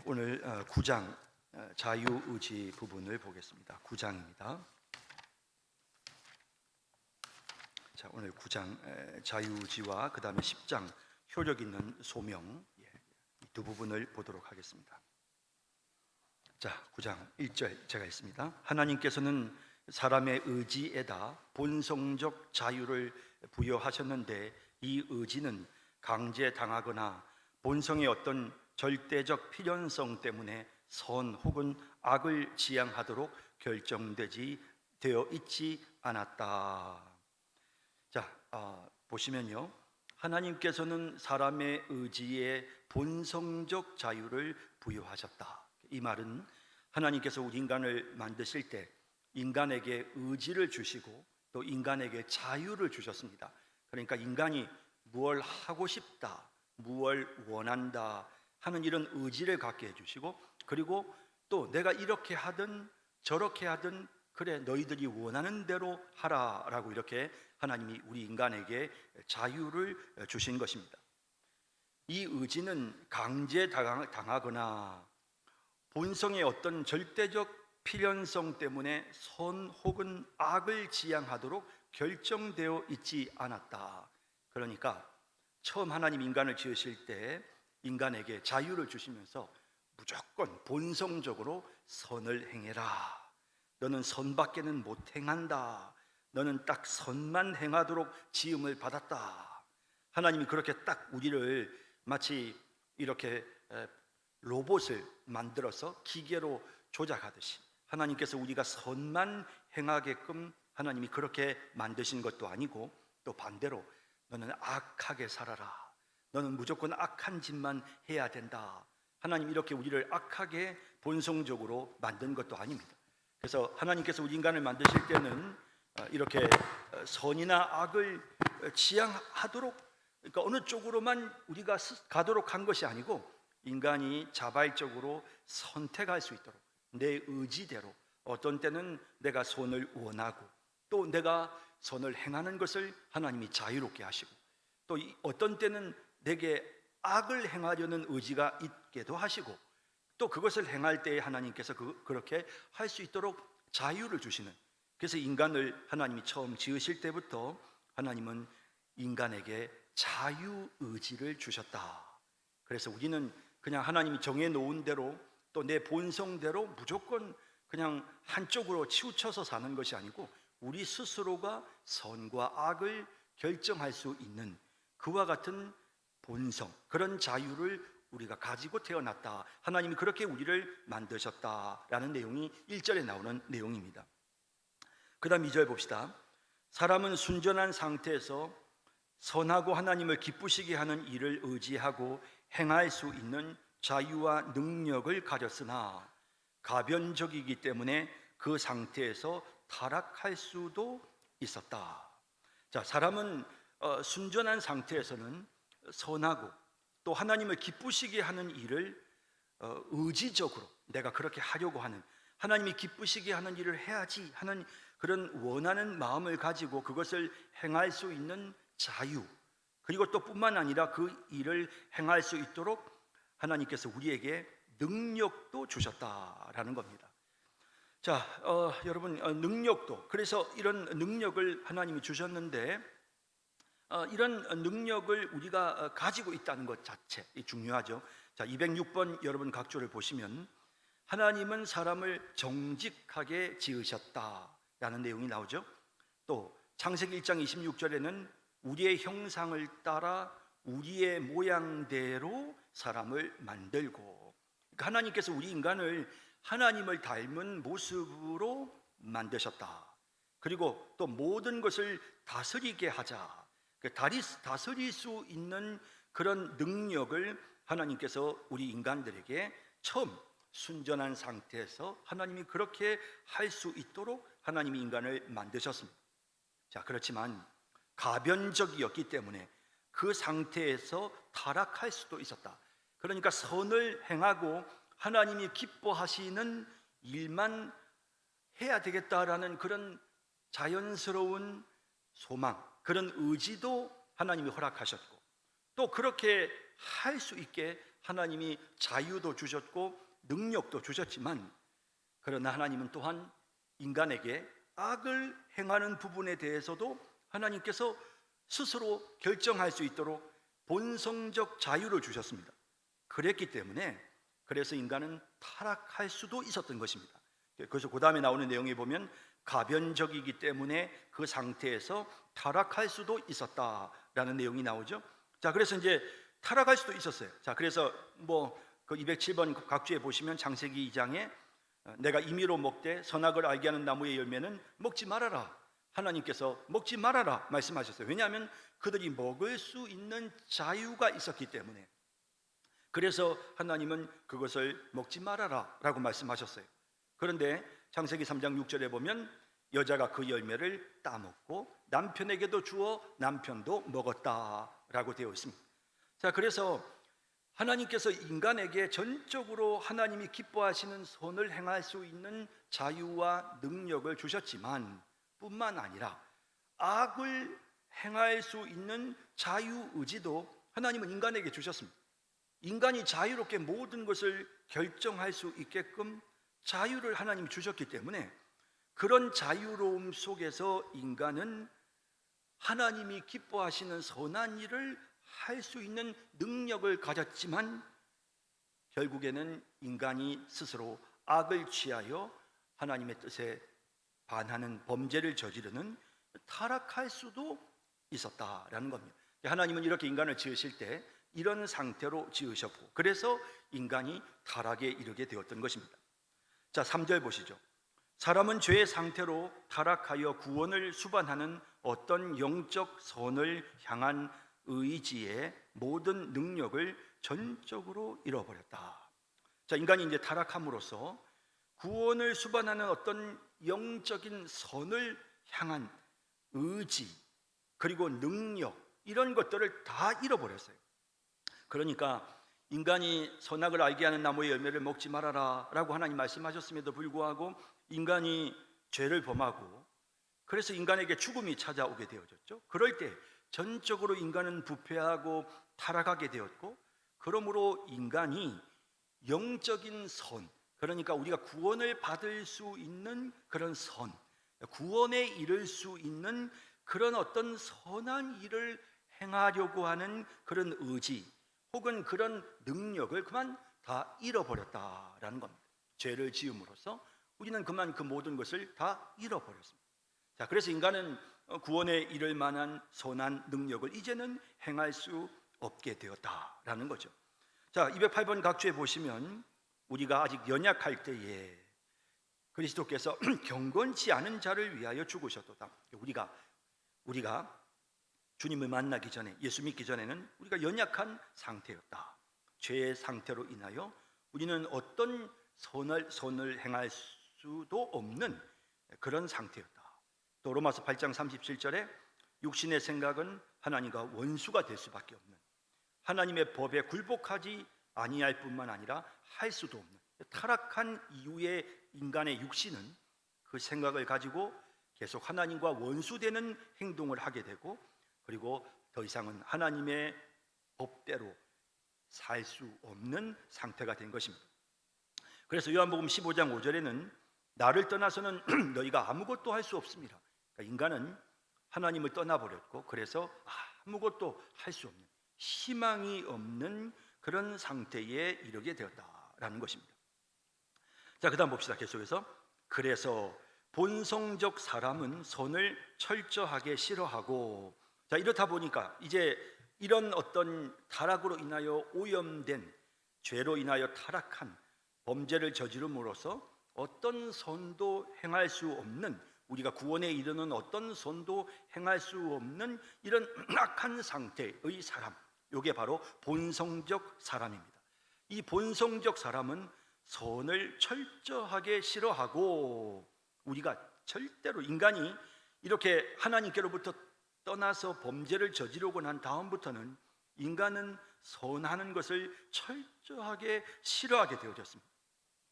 오늘 9장 자유의지 부분을 보겠습니다. 9장입니다. 자, 오늘 9장 자유의지와 그 다음에 10장 효력 있는 소명, 이 두 부분을 보도록 하겠습니다. 자, 9장 1절 제가 읽습니다. 하나님께서는 사람의 의지에다 본성적 자유를 부여하셨는데 이 의지는 강제당하거나 본성의 어떤 절대적 필연성 때문에 선 혹은 악을 지향하도록 되어 있지 않았다. 자, 보시면요, 하나님께서는 사람의 의지에 본성적 자유를 부여하셨다. 이 말은 하나님께서 우리 인간을 만드실 때 인간에게 의지를 주시고 또 인간에게 자유를 주셨습니다. 그러니까 인간이 무엇을 하고 싶다, 무엇을 원한다 하는 이런 의지를 갖게 해주시고, 그리고 또 내가 이렇게 하든 저렇게 하든 그래 너희들이 원하는 대로 하라라고 이렇게 하나님이 우리 인간에게 자유를 주신 것입니다. 이 의지는 강제당하거나 본성의 어떤 절대적 필연성 때문에 선 혹은 악을 지향하도록 결정되어 있지 않았다. 그러니까 처음 하나님 인간을 지으실 때 인간에게 자유를 주시면서 무조건 본성적으로 선을 행해라, 너는 선밖에는 못 행한다, 너는 딱 선만 행하도록 지음을 받았다. 하나님이 그렇게 딱 우리를 마치 이렇게 로봇을 만들어서 기계로 조작하듯이 하나님께서 우리가 선만 행하게끔 하나님이 그렇게 만드신 것도 아니고, 또 반대로 너는 악하게 살아라, 너는 무조건 악한 짓만 해야 된다, 하나님 이렇게 우리를 악하게 본성적으로 만든 것도 아닙니다. 그래서 하나님께서 우리 인간을 만드실 때는 이렇게 선이나 악을 지향하도록, 그러니까 어느 쪽으로만 우리가 가도록 한 것이 아니고 인간이 자발적으로 선택할 수 있도록 내 의지대로, 어떤 때는 내가 선을 원하고 또 내가 선을 행하는 것을 하나님이 자유롭게 하시고, 또 어떤 때는 내게 악을 행하려는 의지가 있게도 하시고, 또 그것을 행할 때에 하나님께서 그렇게 할 수 있도록 자유를 주시는, 그래서 인간을 하나님이 처음 지으실 때부터 하나님은 인간에게 자유의지를 주셨다. 그래서 우리는 그냥 하나님이 정해놓은 대로 또 내 본성대로 무조건 그냥 한쪽으로 치우쳐서 사는 것이 아니고 우리 스스로가 선과 악을 결정할 수 있는 그와 같은 본성, 그런 자유를 우리가 가지고 태어났다. 하나님이 그렇게 우리를 만드셨다라는 내용이 1절에 나오는 내용입니다. 그 다음 2절 봅시다. 사람은 순전한 상태에서 선하고 하나님을 기쁘시게 하는 일을 의지하고 행할 수 있는 자유와 능력을 가졌으나 가변적이기 때문에 그 상태에서 타락할 수도 있었다. 자, 사람은 순전한 상태에서는 선하고 또 하나님을 기쁘시게 하는 일을 의지적으로 내가 그렇게 하려고 하는, 하나님이 기쁘시게 하는 일을 해야지 하는 그런 원하는 마음을 가지고 그것을 행할 수 있는 자유, 그리고 또 뿐만 아니라 그 일을 행할 수 있도록 하나님께서 우리에게 능력도 주셨다라는 겁니다. 자, 여러분, 능력도, 그래서 이런 능력을 하나님이 주셨는데 이런 능력을 우리가 가지고 있다는 것 자체 중요하죠. 자, 206번 여러분 각조를 보시면 하나님은 사람을 정직하게 지으셨다라는 내용이 나오죠. 또 창세기 1장 26절에는 우리의 형상을 따라 우리의 모양대로 사람을 만들고, 그러니까 하나님께서 우리 인간을 하나님을 닮은 모습으로 만드셨다. 그리고 또 모든 것을 다스리게 하자, 다스릴 수 있는 그런 능력을 하나님께서 우리 인간들에게 처음 순전한 상태에서 하나님이 그렇게 할 수 있도록 하나님이 인간을 만드셨습니다. 자, 그렇지만 가변적이었기 때문에 그 상태에서 타락할 수도 있었다. 그러니까 선을 행하고 하나님이 기뻐하시는 일만 해야 되겠다라는 그런 자연스러운 소망, 그런 의지도 하나님이 허락하셨고, 또 그렇게 할 수 있게 하나님이 자유도 주셨고 능력도 주셨지만, 그러나 하나님은 또한 인간에게 악을 행하는 부분에 대해서도 하나님께서 스스로 결정할 수 있도록 본성적 자유를 주셨습니다. 그랬기 때문에 그래서 인간은 타락할 수도 있었던 것입니다. 그래서 그 다음에 나오는 내용에 보면 가변적이기 때문에 그 상태에서 타락할 수도 있었다라는 내용이 나오죠. 자, 그래서 이제 타락할 수도 있었어요. 자, 그래서 그 207번 각주에 보시면 창세기 2장에 내가 임의로 먹되 선악을 알게 하는 나무의 열매는 먹지 말아라, 하나님께서 먹지 말아라 말씀하셨어요. 왜냐하면 그들이 먹을 수 있는 자유가 있었기 때문에. 그래서 하나님은 그것을 먹지 말아라 라고 말씀하셨어요. 그런데 창세기 3장 6절에 보면 여자가 그 열매를 따먹고 남편에게도 주어 남편도 먹었다라고 되어 있습니다. 자, 그래서 하나님께서 인간에게 전적으로 하나님이 기뻐하시는 선을 행할 수 있는 자유와 능력을 주셨지만 뿐만 아니라 악을 행할 수 있는 자유의지도 하나님은 인간에게 주셨습니다. 인간이 자유롭게 모든 것을 결정할 수 있게끔 자유를 하나님이 주셨기 때문에 그런 자유로움 속에서 인간은 하나님이 기뻐하시는 선한 일을 할 수 있는 능력을 가졌지만, 결국에는 인간이 스스로 악을 취하여 하나님의 뜻에 반하는 범죄를 저지르는 타락할 수도 있었다라는 겁니다. 하나님은 이렇게 인간을 지으실 때 이런 상태로 지으셨고, 그래서 인간이 타락에 이르게 되었던 것입니다. 자, 3절 보시죠. 사람은 죄의 상태로 타락하여 구원을 수반하는 어떤 영적 선을 향한 의지의 모든 능력을 전적으로 잃어버렸다. 자, 인간이 이제 타락함으로써 구원을 수반하는 어떤 영적인 선을 향한 의지, 그리고 능력, 이런 것들을 다 잃어버렸어요. 그러니까 인간이 선악을 알게 하는 나무의 열매를 먹지 말아라 라고 하나님 말씀하셨음에도 불구하고 인간이 죄를 범하고, 그래서 인간에게 죽음이 찾아오게 되어졌죠. 그럴 때 전적으로 인간은 부패하고 타락하게 되었고, 그러므로 인간이 영적인 선, 그러니까 우리가 구원을 받을 수 있는 그런 선, 구원에 이를 수 있는 그런 어떤 선한 일을 행하려고 하는 그런 의지 혹은 그런 능력을 그만 다 잃어버렸다라는 겁니다. 죄를 지음으로써 우리는 그만 그 모든 것을 다 잃어버렸습니다. 자, 그래서 인간은 구원에 이를 만한 선한 능력을 이제는 행할 수 없게 되었다라는 거죠. 자, 208번 각주에 보시면 우리가 아직 연약할 때에 그리스도께서 경건치 않은 자를 위하여 죽으셨도다. 우리가 주님을 만나기 전에, 예수 믿기 전에는 우리가 연약한 상태였다. 죄의 상태로 인하여 우리는 어떤 선을 행할 수도 없는 그런 상태였다. 또 로마서 8장 37절에 육신의 생각은 하나님과 원수가 될 수밖에 없는, 하나님의 법에 굴복하지 아니할 뿐만 아니라 할 수도 없는 타락한 이후의 인간의 육신은 그 생각을 가지고 계속 하나님과 원수되는 행동을 하게 되고, 그리고 더 이상은 하나님의 법대로 살 수 없는 상태가 된 것입니다. 그래서 요한복음 15장 5절에는 나를 떠나서는 너희가 아무것도 할 수 없습니다. 그러니까 인간은 하나님을 떠나버렸고, 그래서 아무것도 할 수 없는, 희망이 없는 그런 상태에 이르게 되었다라는 것입니다. 자, 그 다음 봅시다. 계속해서 그래서 본성적 사람은 선을 철저하게 싫어하고, 자, 이렇다 보니까 이제 이런 어떤 타락으로 인하여 오염된, 죄로 인하여 타락한 범죄를 저지름으로써 어떤 선도 행할 수 없는, 우리가 구원에 이르는 어떤 선도 행할 수 없는 이런 악한 상태의 사람, 이게 바로 본성적 사람입니다. 이 본성적 사람은 선을 철저하게 싫어하고, 우리가 절대로 인간이 이렇게 하나님께로부터 떠나서 범죄를 저지르고 난 다음부터는 인간은 선하는 것을 철저하게 싫어하게 되어졌습니다.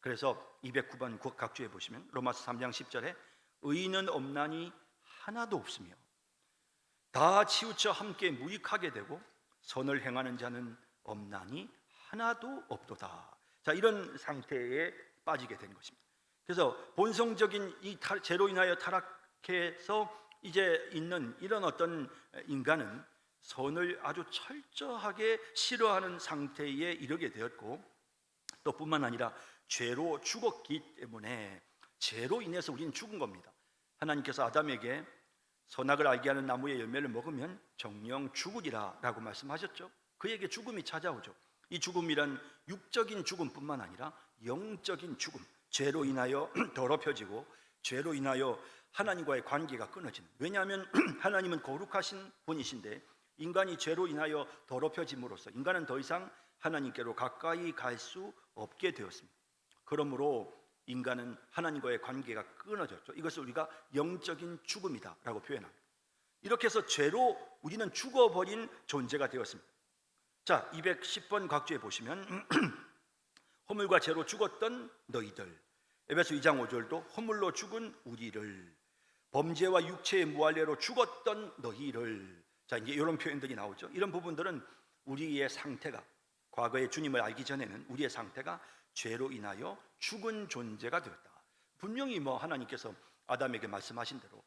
그래서 209번 각주에 보시면 로마서 3장 10절에 의인은 없나니 하나도 없으며 다 치우쳐 함께 무익하게 되고 선을 행하는 자는 없나니 하나도 없도다. 자, 이런 상태에 빠지게 된 것입니다. 그래서 본성적인 이 죄로 인하여 타락해서 이제 있는 이런 어떤 인간은 선을 아주 철저하게 싫어하는 상태에 이르게 되었고, 또 뿐만 아니라 죄로 죽었기 때문에 죄로 인해서 우리는 죽은 겁니다. 하나님께서 아담에게 선악을 알게 하는 나무의 열매를 먹으면 정령 죽으리라 라고 말씀하셨죠. 그에게 죽음이 찾아오죠. 이 죽음이란 육적인 죽음뿐만 아니라 영적인 죽음, 죄로 인하여 더럽혀지고 죄로 인하여 하나님과의 관계가 끊어지는, 왜냐하면 하나님은 거룩하신 분이신데 인간이 죄로 인하여 더럽혀짐으로써 인간은 더 이상 하나님께로 가까이 갈 수 없게 되었습니다. 그러므로 인간은 하나님과의 관계가 끊어졌죠. 이것을 우리가 영적인 죽음이다 라고 표현합니다. 이렇게 해서 죄로 우리는 죽어버린 존재가 되었습니다. 자, 210번 각주에 보시면 허물과 죄로 죽었던 너희들, 에베소 2장 5절도 허물로 죽은 우리를, 범죄와 육체의 무할례로 죽었던 너희를. 자, 이제 이런 표현들이 나오죠. 이런 부분들은 우리의 상태가, 과거에 주님을 알기 전에는 우리의 상태가 죄로 인하여 죽은 존재가 되었다. 분명히 하나님께서 아담에게 말씀하신 대로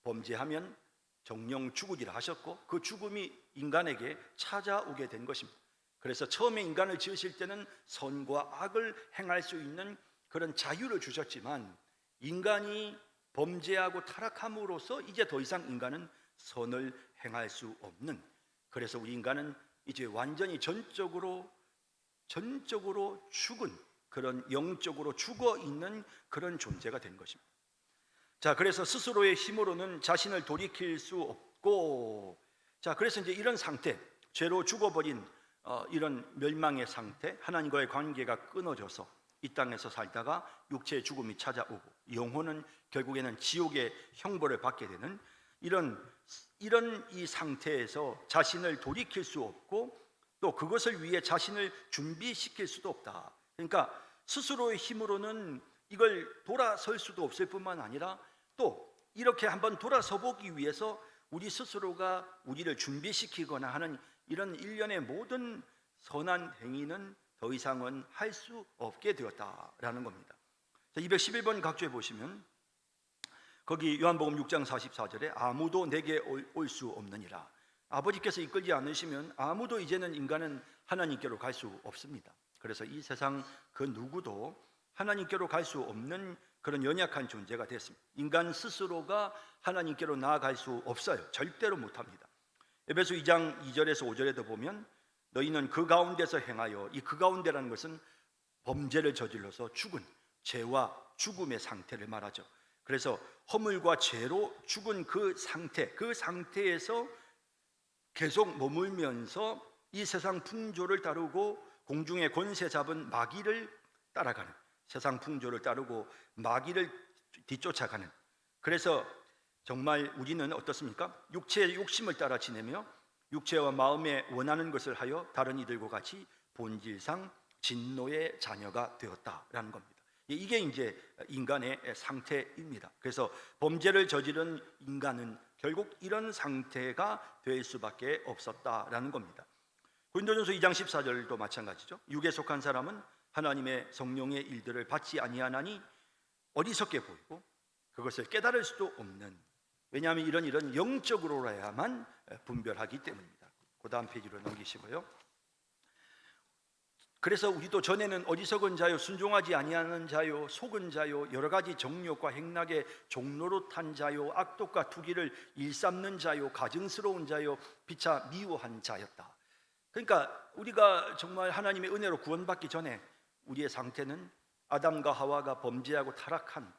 범죄하면 정령 죽으리라 하셨고, 그 죽음이 인간에게 찾아오게 된 것입니다. 그래서 처음에 인간을 지으실 때는 선과 악을 행할 수 있는 그런 자유를 주셨지만, 인간이 범죄하고 타락함으로써 이제 더 이상 인간은 선을 행할 수 없는, 그래서 우리 인간은 이제 완전히 전적으로 죽은, 그런 영적으로 죽어 있는 그런 존재가 된 것입니다. 자, 그래서 스스로의 힘으로는 자신을 돌이킬 수 없고, 자, 그래서 이제 이런 상태, 죄로 죽어버린 이런 멸망의 상태, 하나님과의 관계가 끊어져서 이 땅에서 살다가 육체의 죽음이 찾아오고 영혼은 결국에는 지옥의 형벌을 받게 되는 이런 이 상태에서 자신을 돌이킬 수 없고, 또 그것을 위해 자신을 준비시킬 수도 없다. 그러니까 스스로의 힘으로는 이걸 돌아설 수도 없을 뿐만 아니라, 또 이렇게 한번 돌아서 보기 위해서 우리 스스로가 우리를 준비시키거나 하는 이런 일련의 모든 선한 행위는 더 이상은 할 수 없게 되었다라는 겁니다. 211번 각주에 보시면 거기 요한복음 6장 44절에 아무도 내게 올 수 없느니라. 아버지께서 이끌지 않으시면 아무도 이제는 인간은 하나님께로 갈 수 없습니다. 그래서 이 세상 그 누구도 하나님께로 갈 수 없는 그런 연약한 존재가 됐습니다. 인간 스스로가 하나님께로 나아갈 수 없어요. 절대로 못합니다. 에베소 2장 2절에서 5절에도 보면 너희는 그 가운데서 행하여, 이 그 가운데라는 것은 범죄를 저질러서 죽은 죄와 죽음의 상태를 말하죠. 그래서 허물과 죄로 죽은 그 상태에서 계속 머물면서 이 세상 풍조를 따르고 공중의 권세 잡은 마귀를 따라가는, 세상 풍조를 따르고 마귀를 뒤쫓아가는, 그래서 정말 우리는 어떻습니까? 육체의 욕심을 따라 지내며 육체와 마음에 원하는 것을 하여 다른 이들과 같이 본질상 진노의 자녀가 되었다라는 겁니다. 이게 이제 인간의 상태입니다. 그래서 범죄를 저지른 인간은 결국 이런 상태가 될 수밖에 없었다라는 겁니다. 고린도전서 2장 14절도 마찬가지죠. 육에 속한 사람은 하나님의 성령의 일들을 받지 아니하나니 어리석게 보이고 그것을 깨달을 수도 없는, 왜냐하면 이런 영적으로라야만 분별하기 때문입니다. 그 다음 페이지로 넘기시고요. 그래서 우리도 전에는 어리석은 자요, 순종하지 아니하는 자요, 속은 자요, 여러 가지 정욕과 행락의 종로로 탄 자요, 악독과 투기를 일삼는 자요, 가증스러운 자요, 피차 미워한 자였다. 그러니까 우리가 정말 하나님의 은혜로 구원받기 전에 우리의 상태는 아담과 하와가 범죄하고 타락한,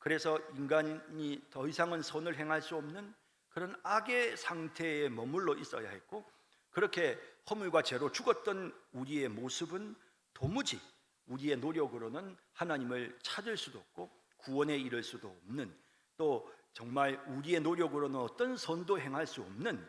그래서 인간이 더 이상은 선을 행할 수 없는 그런 악의 상태에 머물러 있어야 했고, 그렇게 허물과 죄로 죽었던 우리의 모습은 도무지 우리의 노력으로는 하나님을 찾을 수도 없고 구원에 이를 수도 없는, 또 정말 우리의 노력으로는 어떤 선도 행할 수 없는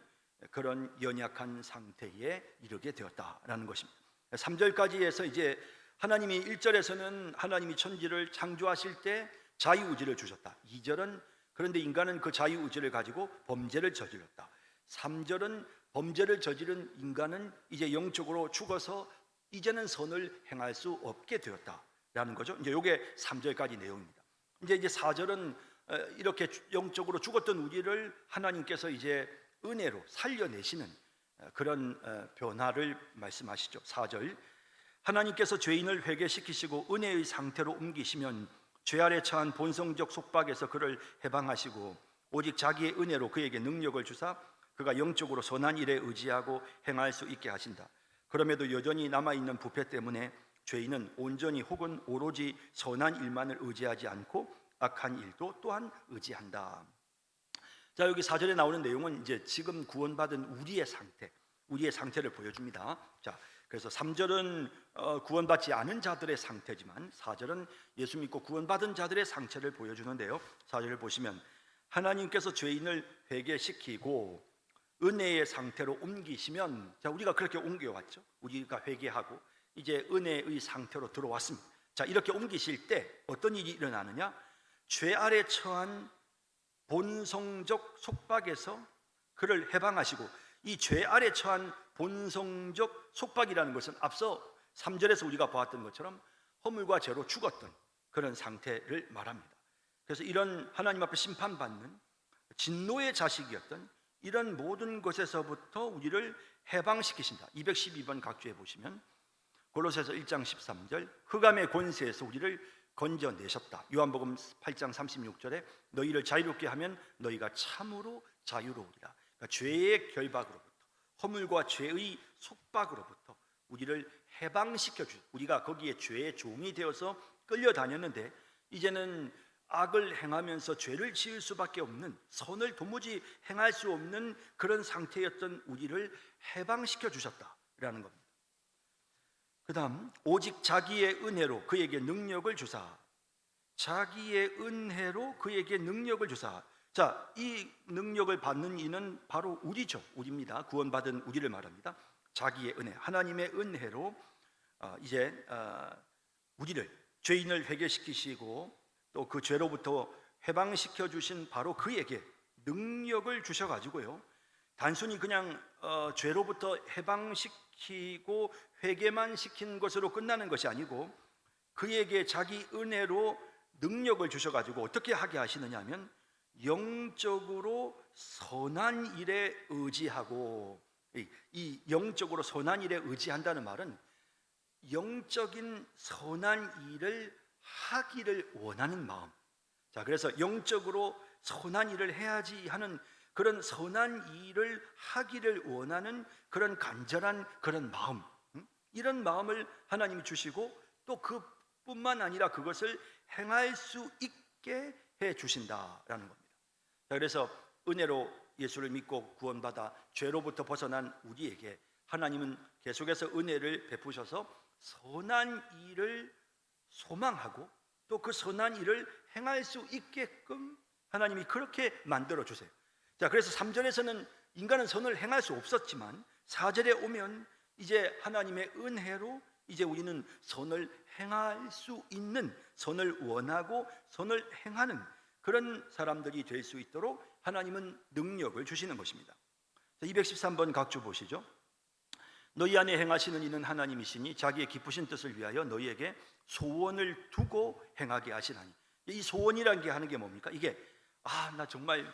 그런 연약한 상태에 이르게 되었다라는 것입니다. 3절까지 해서 이제 하나님이 1절에서는 하나님이 천지를 창조하실 때 자유의지를 주셨다. 2절은 그런데 인간은 그 자유의지를 가지고 범죄를 저질렀다. 3절은 범죄를 저지른 인간은 이제 영적으로 죽어서 이제는 선을 행할 수 없게 되었다라는 거죠. 이제 이게 3절까지 내용입니다. 이제 4절은 이렇게 영적으로 죽었던 우리를 하나님께서 이제 은혜로 살려내시는 그런 변화를 말씀하시죠. 4절, 하나님께서 죄인을 회개시키시고 은혜의 상태로 옮기시면 죄 아래 처한 본성적 속박에서 그를 해방하시고 오직 자기의 은혜로 그에게 능력을 주사 그가 영적으로 선한 일에 의지하고 행할 수 있게 하신다. 그럼에도 여전히 남아있는 부패 때문에 죄인은 온전히 혹은 오로지 선한 일만을 의지하지 않고 악한 일도 또한 의지한다. 자, 여기 4절에 나오는 내용은 이제 지금 구원받은 우리의 상태를 보여줍니다. 자, 그래서 3절은 구원받지 않은 자들의 상태지만 4절은 예수 믿고 구원받은 자들의 상태를 보여주는데요. 4절을 보시면 하나님께서 죄인을 회개시키고 은혜의 상태로 옮기시면, 자, 우리가 그렇게 옮겨왔죠. 우리가 회개하고 이제 은혜의 상태로 들어왔습니다. 자, 이렇게 옮기실 때 어떤 일이 일어나느냐? 죄 아래 처한 본성적 속박에서 그를 해방하시고, 이 죄 아래 처한 본성적 속박이라는 것은 앞서 3절에서 우리가 보았던 것처럼 허물과 죄로 죽었던 그런 상태를 말합니다. 그래서 이런 하나님 앞에 심판받는 진노의 자식이었던 이런 모든 것에서부터 우리를 해방시키신다. 212번 각주에 보시면 골로새서 1장 13절, 흑암의 권세에서 우리를 건져내셨다. 요한복음 8장 36절에 너희를 자유롭게 하면 너희가 참으로 자유로우리라. 그러니까 죄의 결박으로부터, 허물과 죄의 속박으로부터 우리를 해방시켜 주. 우리가 거기에 죄의 종이 되어서 끌려다녔는데 이제는 악을 행하면서 죄를 지을 수밖에 없는, 선을 도무지 행할 수 없는 그런 상태였던 우리를 해방시켜 주셨다라는 겁니다. 그 다음, 오직 자기의 은혜로 그에게 능력을 주사. 자기의 은혜로 그에게 능력을 주사. 자, 이 능력을 받는 이는 바로 우리죠. 우리입니다. 구원받은 우리를 말합니다. 자기의 은혜, 하나님의 은혜로 이제 우리를, 죄인을 회개시키시고 또 그 죄로부터 해방시켜 주신 바로 그에게 능력을 주셔가지고요, 단순히 그냥 죄로부터 해방시키고 회개만 시킨 것으로 끝나는 것이 아니고 그에게 자기 은혜로 능력을 주셔가지고 어떻게 하게 하시느냐 하면 영적으로 선한 일에 의지하고, 이 영적으로 선한 일에 의지한다는 말은 영적인 선한 일을 하기를 원하는 마음. 자, 그래서 영적으로 선한 일을 해야지 하는 그런 선한 일을 하기를 원하는 그런 간절한 그런 마음, 이런 마음을 하나님이 주시고 또 그뿐만 아니라 그것을 행할 수 있게 해 주신다라는 겁니다. 자, 그래서 은혜로 예수를 믿고 구원받아 죄로부터 벗어난 우리에게 하나님은 계속해서 은혜를 베푸셔서 선한 일을 소망하고 또 그 선한 일을 행할 수 있게끔 하나님이 그렇게 만들어 주세요. 자, 그래서 3절에서는 인간은 선을 행할 수 없었지만 4절에 오면 이제 하나님의 은혜로 이제 우리는 선을 행할 수 있는, 선을 원하고 선을 행하는 그런 사람들이 될 수 있도록 하나님은 능력을 주시는 것입니다. 213번 각주 보시죠. 너희 안에 행하시는 이는 하나님이시니 자기의 기쁘신 뜻을 위하여 너희에게 소원을 두고 행하게 하시나니. 이 소원이라는 게 하는 게 뭡니까? 이게 나 정말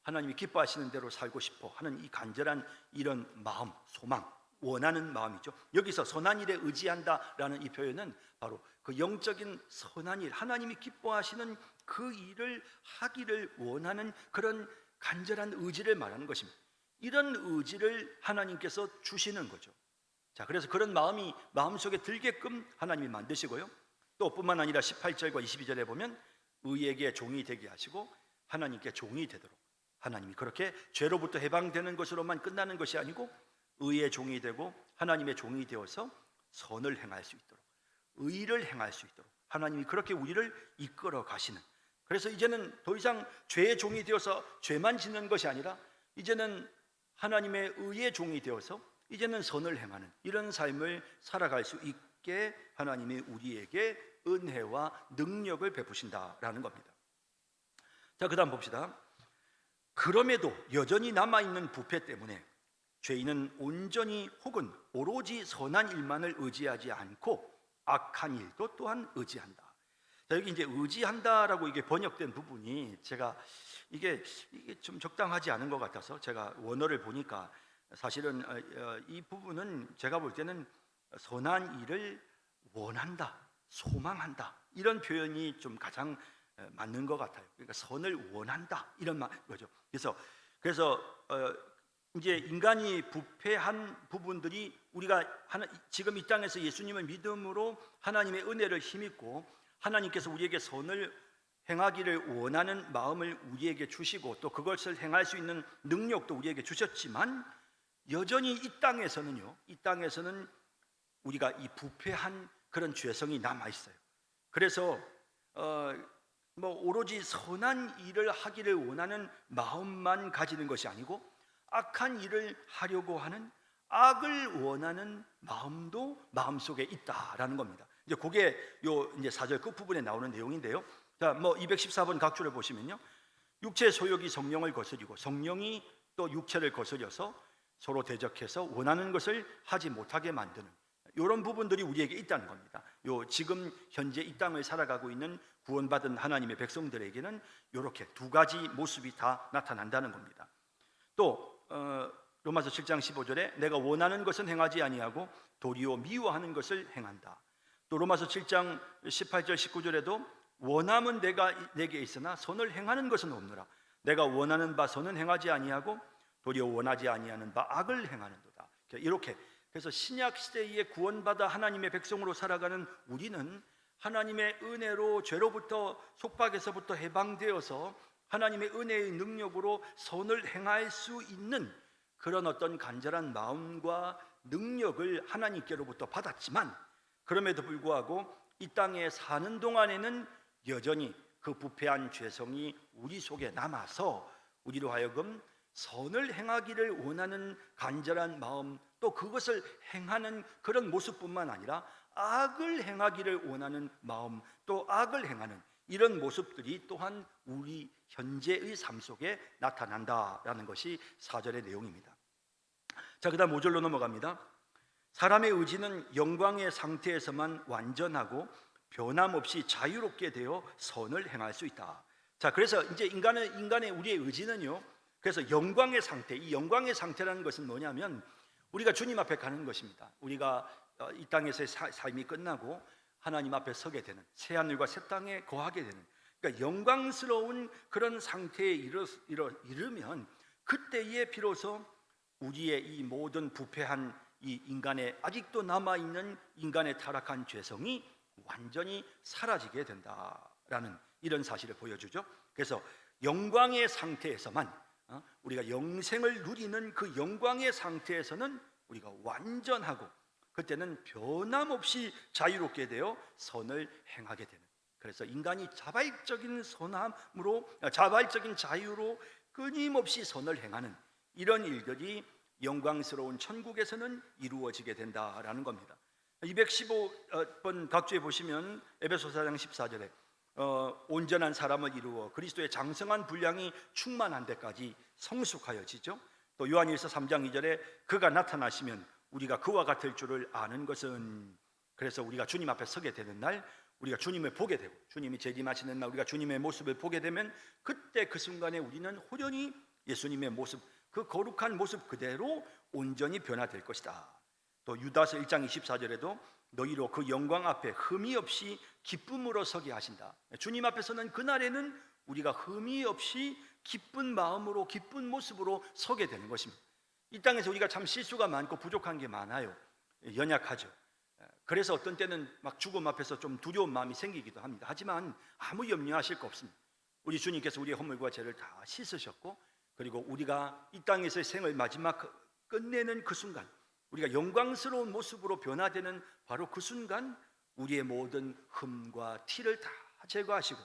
하나님이 기뻐하시는 대로 살고 싶어 하는 이 간절한 이런 마음, 소망, 원하는 마음이죠. 여기서 선한 일에 의지한다라는 이 표현은 바로 그 영적인 선한 일, 하나님이 기뻐하시는 그 일을 하기를 원하는 그런 간절한 의지를 말하는 것입니다. 이런 의지를 하나님께서 주시는 거죠. 자, 그래서 그런 마음이 마음속에 들게끔 하나님이 만드시고요, 또 뿐만 아니라 18절과 22절에 보면 의에게 종이 되게 하시고 하나님께 종이 되도록, 하나님이 그렇게 죄로부터 해방되는 것으로만 끝나는 것이 아니고 의의 종이 되고 하나님의 종이 되어서 선을 행할 수 있도록, 의를 행할 수 있도록 하나님이 그렇게 우리를 이끌어 가시는, 그래서 이제는 더 이상 죄의 종이 되어서 죄만 짓는 것이 아니라 이제는 하나님의 의의 종이 되어서 이제는 선을 행하는 이런 삶을 살아갈 수 있게 하나님이 우리에게 은혜와 능력을 베푸신다라는 겁니다. 자, 그 다음 봅시다. 그럼에도 여전히 남아있는 부패 때문에 죄인은 온전히 혹은 오로지 선한 일만을 의지하지 않고 악한 일도 또한 의지한다. 자, 여기 이제 의지한다라고 이게 번역된 부분이 제가 이게 좀 적당하지 않은 것 같아서 제가 원어를 보니까 사실은 이 부분은 제가 볼 때는 선한 일을 원한다, 소망한다 이런 표현이 좀 가장 맞는 것 같아요. 그러니까 선을 원한다 이런 거죠. 그래서 이제 인간이 부패한 부분들이 우리가 지금 이 땅에서 예수님을 믿음으로 하나님의 은혜를 힘입고 하나님께서 우리에게 선을 행하기를 원하는 마음을 우리에게 주시고 또 그것을 행할 수 있는 능력도 우리에게 주셨지만 여전히 이 땅에서는 우리가 이 부패한 그런 죄성이 남아 있어요. 그래서 오로지 선한 일을 하기를 원하는 마음만 가지는 것이 아니고 악한 일을 하려고 하는 악을 원하는 마음도 마음속에 있다라는 겁니다. 이제 그게 이제 4절 끝부분에 나오는 내용인데요. 자, 214번 각주를 보시면요. 육체의 소욕이 성령을 거스리고 성령이 또 육체를 거스려서 서로 대적해서 원하는 것을 하지 못하게 만드는 이런 부분들이 우리에게 있다는 겁니다. 지금 현재 이 땅을 살아가고 있는 구원받은 하나님의 백성들에게는 이렇게 두 가지 모습이 다 나타난다는 겁니다. 또 로마서 7장 15절에 내가 원하는 것은 행하지 아니하고 도리어 미워하는 것을 행한다. 또 로마서 7장 18절 19절에도 원함은 내게 있으나 선을 행하는 것은 없노라. 내가 원하는 바 선은 행하지 아니하고 도리어 원하지 아니하는 바 악을 행하는도다. 이렇게 그래서 신약 시대에 구원받아 하나님의 백성으로 살아가는 우리는 하나님의 은혜로 죄로부터 속박에서부터 해방되어서 하나님의 은혜의 능력으로 선을 행할 수 있는 그런 어떤 간절한 마음과 능력을 하나님께로부터 받았지만 그럼에도 불구하고 이 땅에 사는 동안에는 여전히 그 부패한 죄성이 우리 속에 남아서 우리로 하여금 선을 행하기를 원하는 간절한 마음 또 그것을 행하는 그런 모습뿐만 아니라 악을 행하기를 원하는 마음 또 악을 행하는 이런 모습들이 또한 우리 현재의 삶 속에 나타난다라는 것이 4절의 내용입니다. 자, 그다음 5절로 넘어갑니다. 사람의 의지는 영광의 상태에서만 완전하고 변함없이 자유롭게 되어 선을 행할 수 있다. 자, 그래서 이제 인간의 우리의 의지는요. 그래서 영광의 상태, 이 영광의 상태라는 것은 뭐냐면 우리가 주님 앞에 가는 것입니다. 우리가 이 땅에서의 삶이 끝나고 하나님 앞에 서게 되는 새 하늘과 새 땅에 거하게 되는 그러니까 영광스러운 그런 상태에 이르면 그때에 비로소 우리의 이 모든 부패한 이 인간의 아직도 남아있는 인간의 타락한 죄성이 완전히 사라지게 된다라는 이런 사실을 보여주죠. 그래서 영광의 상태에서만 우리가 영생을 누리는 그 영광의 상태에서는 우리가 완전하고 그때는 변함없이 자유롭게 되어 선을 행하게 되는 그래서 인간이 자발적인 자유로 끊임없이 선을 행하는 이런 일들이 영광스러운 천국에서는 이루어지게 된다라는 겁니다. 215번 각주에 보시면 에베소서 4장 14절에 온전한 사람을 이루어 그리스도의 장성한 분량이 충만한 데까지 성숙하여지죠. 또 요한일서 3장 2절에 그가 나타나시면 우리가 그와 같을 줄을 아는 것은 그래서 우리가 주님 앞에 서게 되는 날 우리가 주님을 보게 되고 주님이 재림하시는 날 우리가 주님의 모습을 보게 되면 그때 그 순간에 우리는 호련히 예수님의 모습 그 거룩한 모습 그대로 온전히 변화될 것이다. 또 유다서 1장 24절에도 너희로 그 영광 앞에 흠이 없이 기쁨으로 서게 하신다. 주님 앞에서는 그날에는 우리가 흠이 없이 기쁜 마음으로 기쁜 모습으로 서게 되는 것입니다. 이 땅에서 우리가 참 실수가 많고 부족한 게 많아요. 연약하죠. 그래서 어떤 때는 막 죽음 앞에서 좀 두려운 마음이 생기기도 합니다. 하지만 아무 염려하실 거 없습니다. 우리 주님께서 우리의 허물과 죄를 다 씻으셨고 그리고 우리가 이 땅에서의 생을 마지막 끝내는 그 순간 우리가 영광스러운 모습으로 변화되는 바로 그 순간 우리의 모든 흠과 티를 다 제거하시고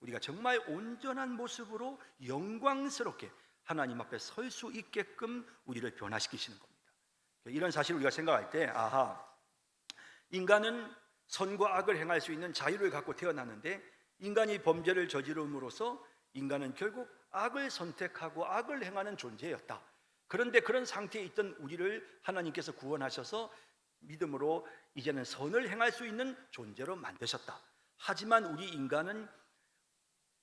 우리가 정말 온전한 모습으로 영광스럽게 하나님 앞에 설 수 있게끔 우리를 변화시키시는 겁니다. 이런 사실을 우리가 생각할 때 인간은 선과 악을 행할 수 있는 자유를 갖고 태어났는데 인간이 범죄를 저지름으로써 인간은 결국 악을 선택하고 악을 행하는 존재였다. 그런데 그런 상태에 있던 우리를 하나님께서 구원하셔서 믿음으로 이제는 선을 행할 수 있는 존재로 만드셨다. 하지만 우리 인간은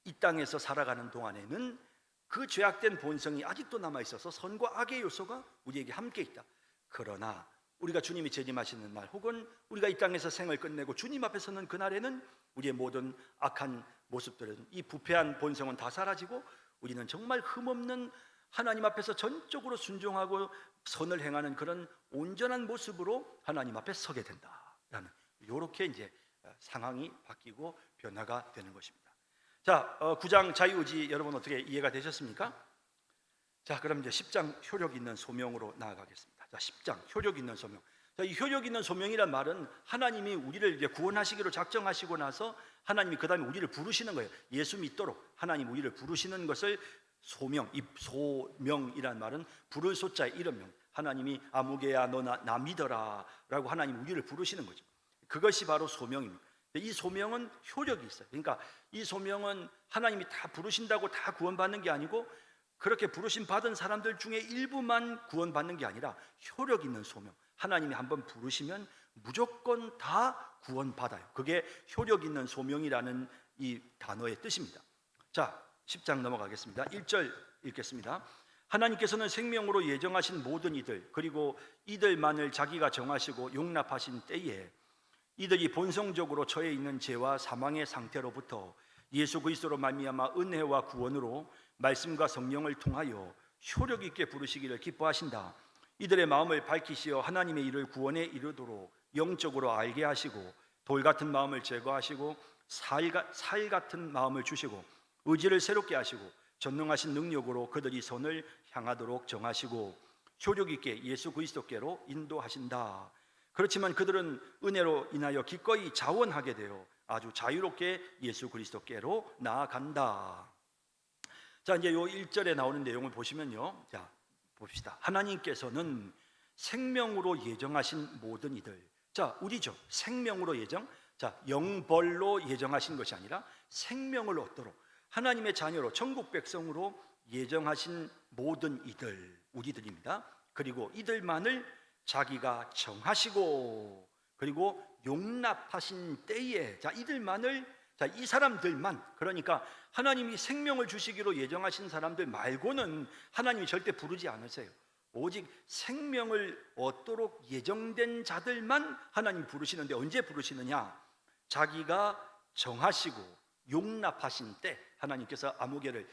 이 땅에서 살아가는 동안에는 그 죄악된 본성이 아직도 남아있어서 선과 악의 요소가 우리에게 함께 있다. 그러나 우리가 주님이 재림하시는 날, 혹은 우리가 이 땅에서 생을 끝내고 주님 앞에 서는 그날에는 우리의 모든 악한 모습들은, 이 부패한 본성은 다 사라지고 우리는 정말 흠없는 하나님 앞에서 전적으로 순종하고 선을 행하는 그런 온전한 모습으로 하나님 앞에 서게 된다라는, 이렇게 이제 상황이 바뀌고 변화가 되는 것입니다. 자, 9장 자유의지 여러분 어떻게 이해가 되셨습니까? 자, 그럼 이제 10장 효력 있는 소명으로 나아가겠습니다. 자, 10장 효력 있는 소명. 자, 이 효력 있는 소명이란 말은 하나님이 우리를 이제 구원하시기로 작정하시고 나서 하나님이 그 다음에 우리를 부르시는 거예요. 예수 믿도록 하나님 우리를 부르시는 것을 소명, 이 소명이란 말은 부를 소자에 이른 명. 하나님이 아무개야 너 나 믿어라 라고 하나님 우리를 부르시는 거죠. 그것이 바로 소명입니다. 이 소명은 효력이 있어요. 그러니까 이 소명은 하나님이 다 부르신다고 다 구원받는 게 아니고, 그렇게 부르심 받은 사람들 중에 일부만 구원받는 게 아니라 효력 있는 소명, 하나님이 한번 부르시면 무조건 다 구원받아요. 그게 효력 있는 소명이라는 이 단어의 뜻입니다. 자, 10장 넘어가겠습니다. 1절 읽겠습니다. 하나님께서는 생명으로 예정하신 모든 이들, 그리고 이들만을 자기가 정하시고 용납하신 때에 이들이 본성적으로 처해 있는 죄와 사망의 상태로부터 예수 그리스도로 말미암아 은혜와 구원으로 말씀과 성령을 통하여 효력 있게 부르시기를 기뻐하신다. 이들의 마음을 밝히시어 하나님의 일을 구원에 이르도록 영적으로 알게 하시고, 돌 같은 마음을 제거하시고 살 같은 마음을 주시고, 의지를 새롭게 하시고 전능하신 능력으로 그들이 선을 향하도록 정하시고 효력 있게 예수 그리스도께로 인도하신다. 그렇지만 그들은 은혜로 인하여 기꺼이 자원하게 되어 아주 자유롭게 예수 그리스도께로 나아간다. 자, 이제 요 1절에 나오는 내용을 보시면요. 자, 봅시다. 하나님께서는 생명으로 예정하신 모든 이들. 자, 우리죠. 생명으로 예정. 자, 영벌로 예정하신 것이 아니라 생명을 얻도록 하나님의 자녀로 천국 백성으로 예정하신 모든 이들, 우리들입니다. 그리고 이들만을 자기가 정하시고 그리고 용납하신 때에, 자, 이들만을, 자, 이 사람들만, 그러니까 하나님이 생명을 주시기로 예정하신 사람들 말고는 하나님이 절대 부르지 않으세요. 오직 생명을 얻도록 예정된 자들만 하나님이 부르시는데, 언제 부르시느냐? 자기가 정하시고 용납하신 때 하나님께서 아무개를,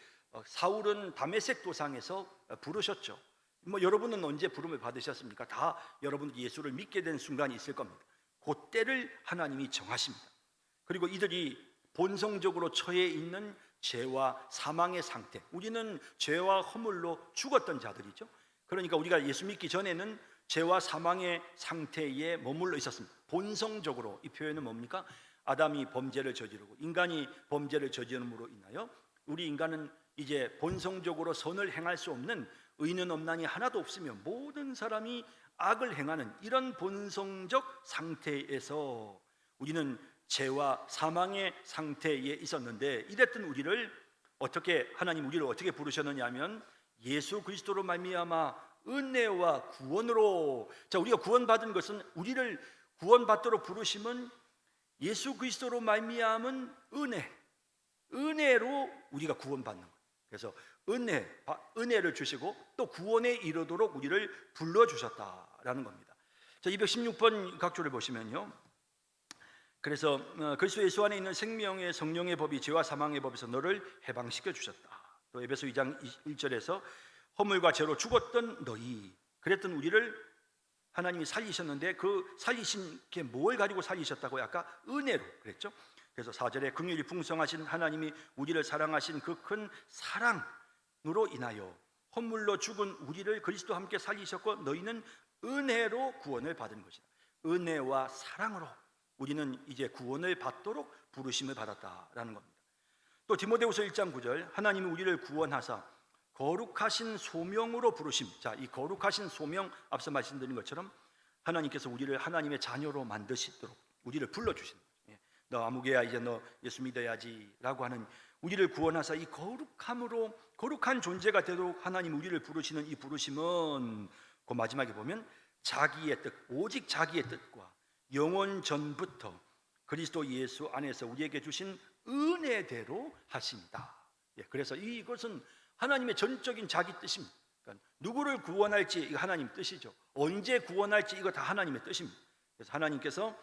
사울은 다메섹 도상에서 부르셨죠. 뭐 여러분은 언제 부름을 받으셨습니까? 다 여러분 예수를 믿게 된 순간이 있을 겁니다. 그때를 하나님이 정하십니다. 그리고 이들이 본성적으로 처해 있는 죄와 사망의 상태, 우리는 죄와 허물로 죽었던 자들이죠. 그러니까 우리가 예수 믿기 전에는 죄와 사망의 상태에 머물러 있었습니다. 본성적으로, 이 표현은 뭡니까? 아담이 범죄를 저지르고 인간이 범죄를 저지름으로 인하여 우리 인간은 이제 본성적으로 선을 행할 수 없는, 의는 없나니 하나도 없으며 모든 사람이 악을 행하는 이런 본성적 상태에서 우리는 죄와 사망의 상태에 있었는데, 이랬던 우리를 어떻게, 하나님 우리를 어떻게 부르셨느냐 하면 예수 그리스도로 말미암아 은혜와 구원으로. 자, 우리가 구원받은 것은, 우리를 구원받도록 부르심은 예수 그리스도로 말미암은 은혜로 우리가 구원받는 거예요. 그래서 은혜를 주시고 또 구원에 이르도록 우리를 불러주셨다라는 겁니다. 자, 216번 각조를 보시면요. 그래서 그리스도 예수 안에 있는 생명의 성령의 법이 죄와 사망의 법에서 너를 해방시켜 주셨다. 또 에베소 2장 1절에서 허물과 죄로 죽었던 너희, 그랬던 우리를 하나님이 살리셨는데, 그 살리신 게 뭘 가지고 살리셨다고요? 아까 은혜로 그랬죠. 그래서 4절에 긍휼이 풍성하신 하나님이 우리를 사랑하신 그 큰 사랑으로 인하여 허물로 죽은 우리를 그리스도와 함께 살리셨고 너희는 은혜로 구원을 받은 것이다. 은혜와 사랑으로 우리는 이제 구원을 받도록 부르심을 받았다라는 겁니다. 또 디모데후서 1장 9절, 하나님이 우리를 구원하사 거룩하신 소명으로 부르심. 자, 이 거룩하신 소명, 앞서 말씀드린 것처럼 하나님께서 우리를 하나님의 자녀로 만드시도록 우리를 불러주신 거예요. 너 아무개야 이제 너 예수 믿어야지 라고 하는 우리를 구원하사 이 거룩함으로 거룩한 존재가 되도록 하나님 우리를 부르시는 이 부르심은 그 마지막에 보면 자기의 뜻, 오직 자기의 뜻과 영원 전부터 그리스도 예수 안에서 우리에게 주신 은혜대로 하십니다. 그래서 이것은 하나님의 전적인 자기 뜻입니다. 그러니까 누구를 구원할지 이거 하나님 뜻이죠. 언제 구원할지 이거 다 하나님의 뜻입니다. 그래서 하나님께서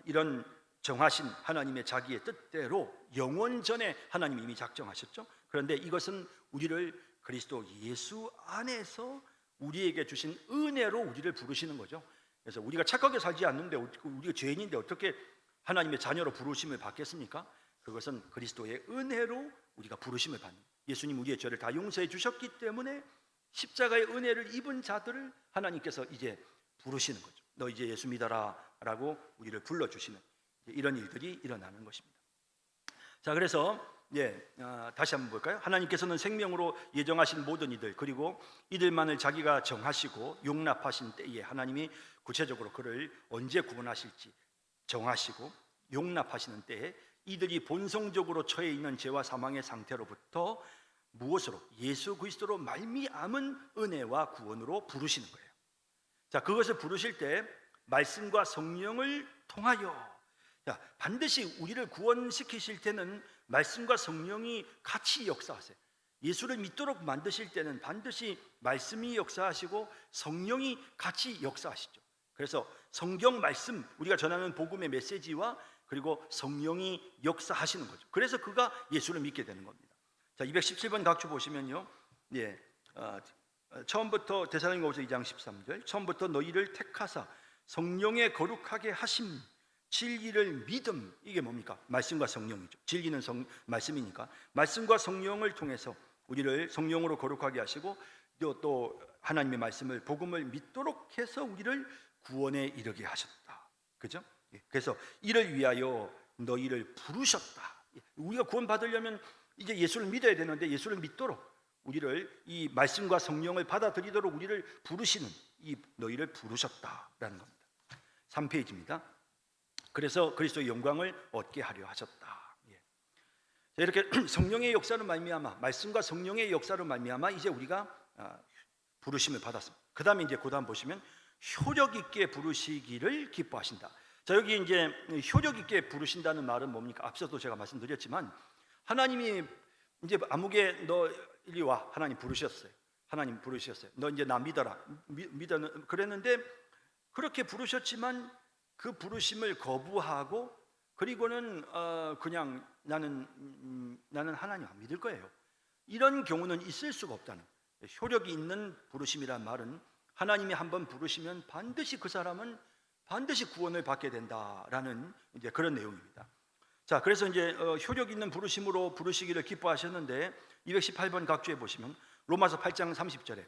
이런 정하신 하나님의 자기의 뜻대로 영원 전에 하나님이 이미 작정하셨죠. 그런데 이것은 우리를 그리스도 예수 안에서 우리에게 주신 은혜로 우리를 부르시는 거죠. 그래서 우리가 착하게 살지 않는데, 우리가 죄인인데 어떻게 하나님의 자녀로 부르심을 받겠습니까? 그것은 그리스도의 은혜로 우리가 부르심을 받는, 예수님 우리의 죄를 다 용서해 주셨기 때문에 십자가의 은혜를 입은 자들을 하나님께서 이제 부르시는 거죠. 너 이제 예수 믿어라 라고 우리를 불러주시는 이런 일들이 일어나는 것입니다. 자, 그래서 다시 한번 볼까요? 하나님께서는 생명으로 예정하신 모든 이들, 그리고 이들만을 자기가 정하시고 용납하신 때에 하나님이 구체적으로 그를 언제 구원하실지 정하시고 용납하시는 때에 이들이 본성적으로 처해 있는 죄와 사망의 상태로부터 무엇으로? 예수 그리스도로 말미암은 은혜와 구원으로 부르시는 거예요. 자, 그것을 부르실 때 말씀과 성령을 통하여, 반드시 우리를 구원시키실 때는 말씀과 성령이 같이 역사하세요. 예수를 믿도록 만드실 때는 반드시 말씀이 역사하시고 성령이 같이 역사하시죠. 그래서 성경 말씀, 우리가 전하는 복음의 메시지와 그리고 성령이 역사하시는 거죠. 그래서 그가 예수를 믿게 되는 겁니다. 자, 217번 각주 보시면요, 처음부터 데살로니가후서 2장 13절, 처음부터 너희를 택하사 성령의 거룩하게 하심, 진리를 믿음, 이게 뭡니까? 말씀과 성령이죠. 진리는 말씀이니까 말씀과 성령을 통해서 우리를 성령으로 거룩하게 하시고 또 하나님의 말씀을, 복음을 믿도록 해서 우리를 구원에 이르게 하셨다. 그죠? 그래서 이를 위하여 너희를 부르셨다. 우리가 구원 받으려면 이제 예수를 믿어야 되는데, 예수를 믿도록 우리를 이 말씀과 성령을 받아들이도록 우리를 부르시는, 이 너희를 부르셨다라는 겁니다. 3페이지입니다. 그래서 그리스도의 영광을 얻게 하려 하셨다. 이렇게 성령의 역사로 말미암아, 말씀과 성령의 역사로 말미암아 이제 우리가 부르심을 받았습니다. 그 다음에 이제 그다음 보시면 효력 있게 부르시기를 기뻐하신다. 자, 여기 이제 효력 있게 부르신다는 말은 뭡니까? 앞서도 제가 말씀드렸지만 하나님이 이제 아무개 너 이리 와, 하나님 부르셨어요. 하나님 부르셨어요. 너 이제 나 믿어라. 믿어는 그랬는데, 그렇게 부르셨지만 그 부르심을 거부하고 그리고는 그냥 나는 하나님 안 믿을 거예요, 이런 경우는 있을 수가 없다는, 효력이 있는 부르심이란 말은 하나님이 한번 부르시면 반드시 그 사람은 반드시 구원을 받게 된다라는 이제 그런 내용입니다. 자, 그래서 이제 효력 있는 부르심으로 부르시기를 기뻐하셨는데 218번 각주에 보시면 로마서 8장 30절에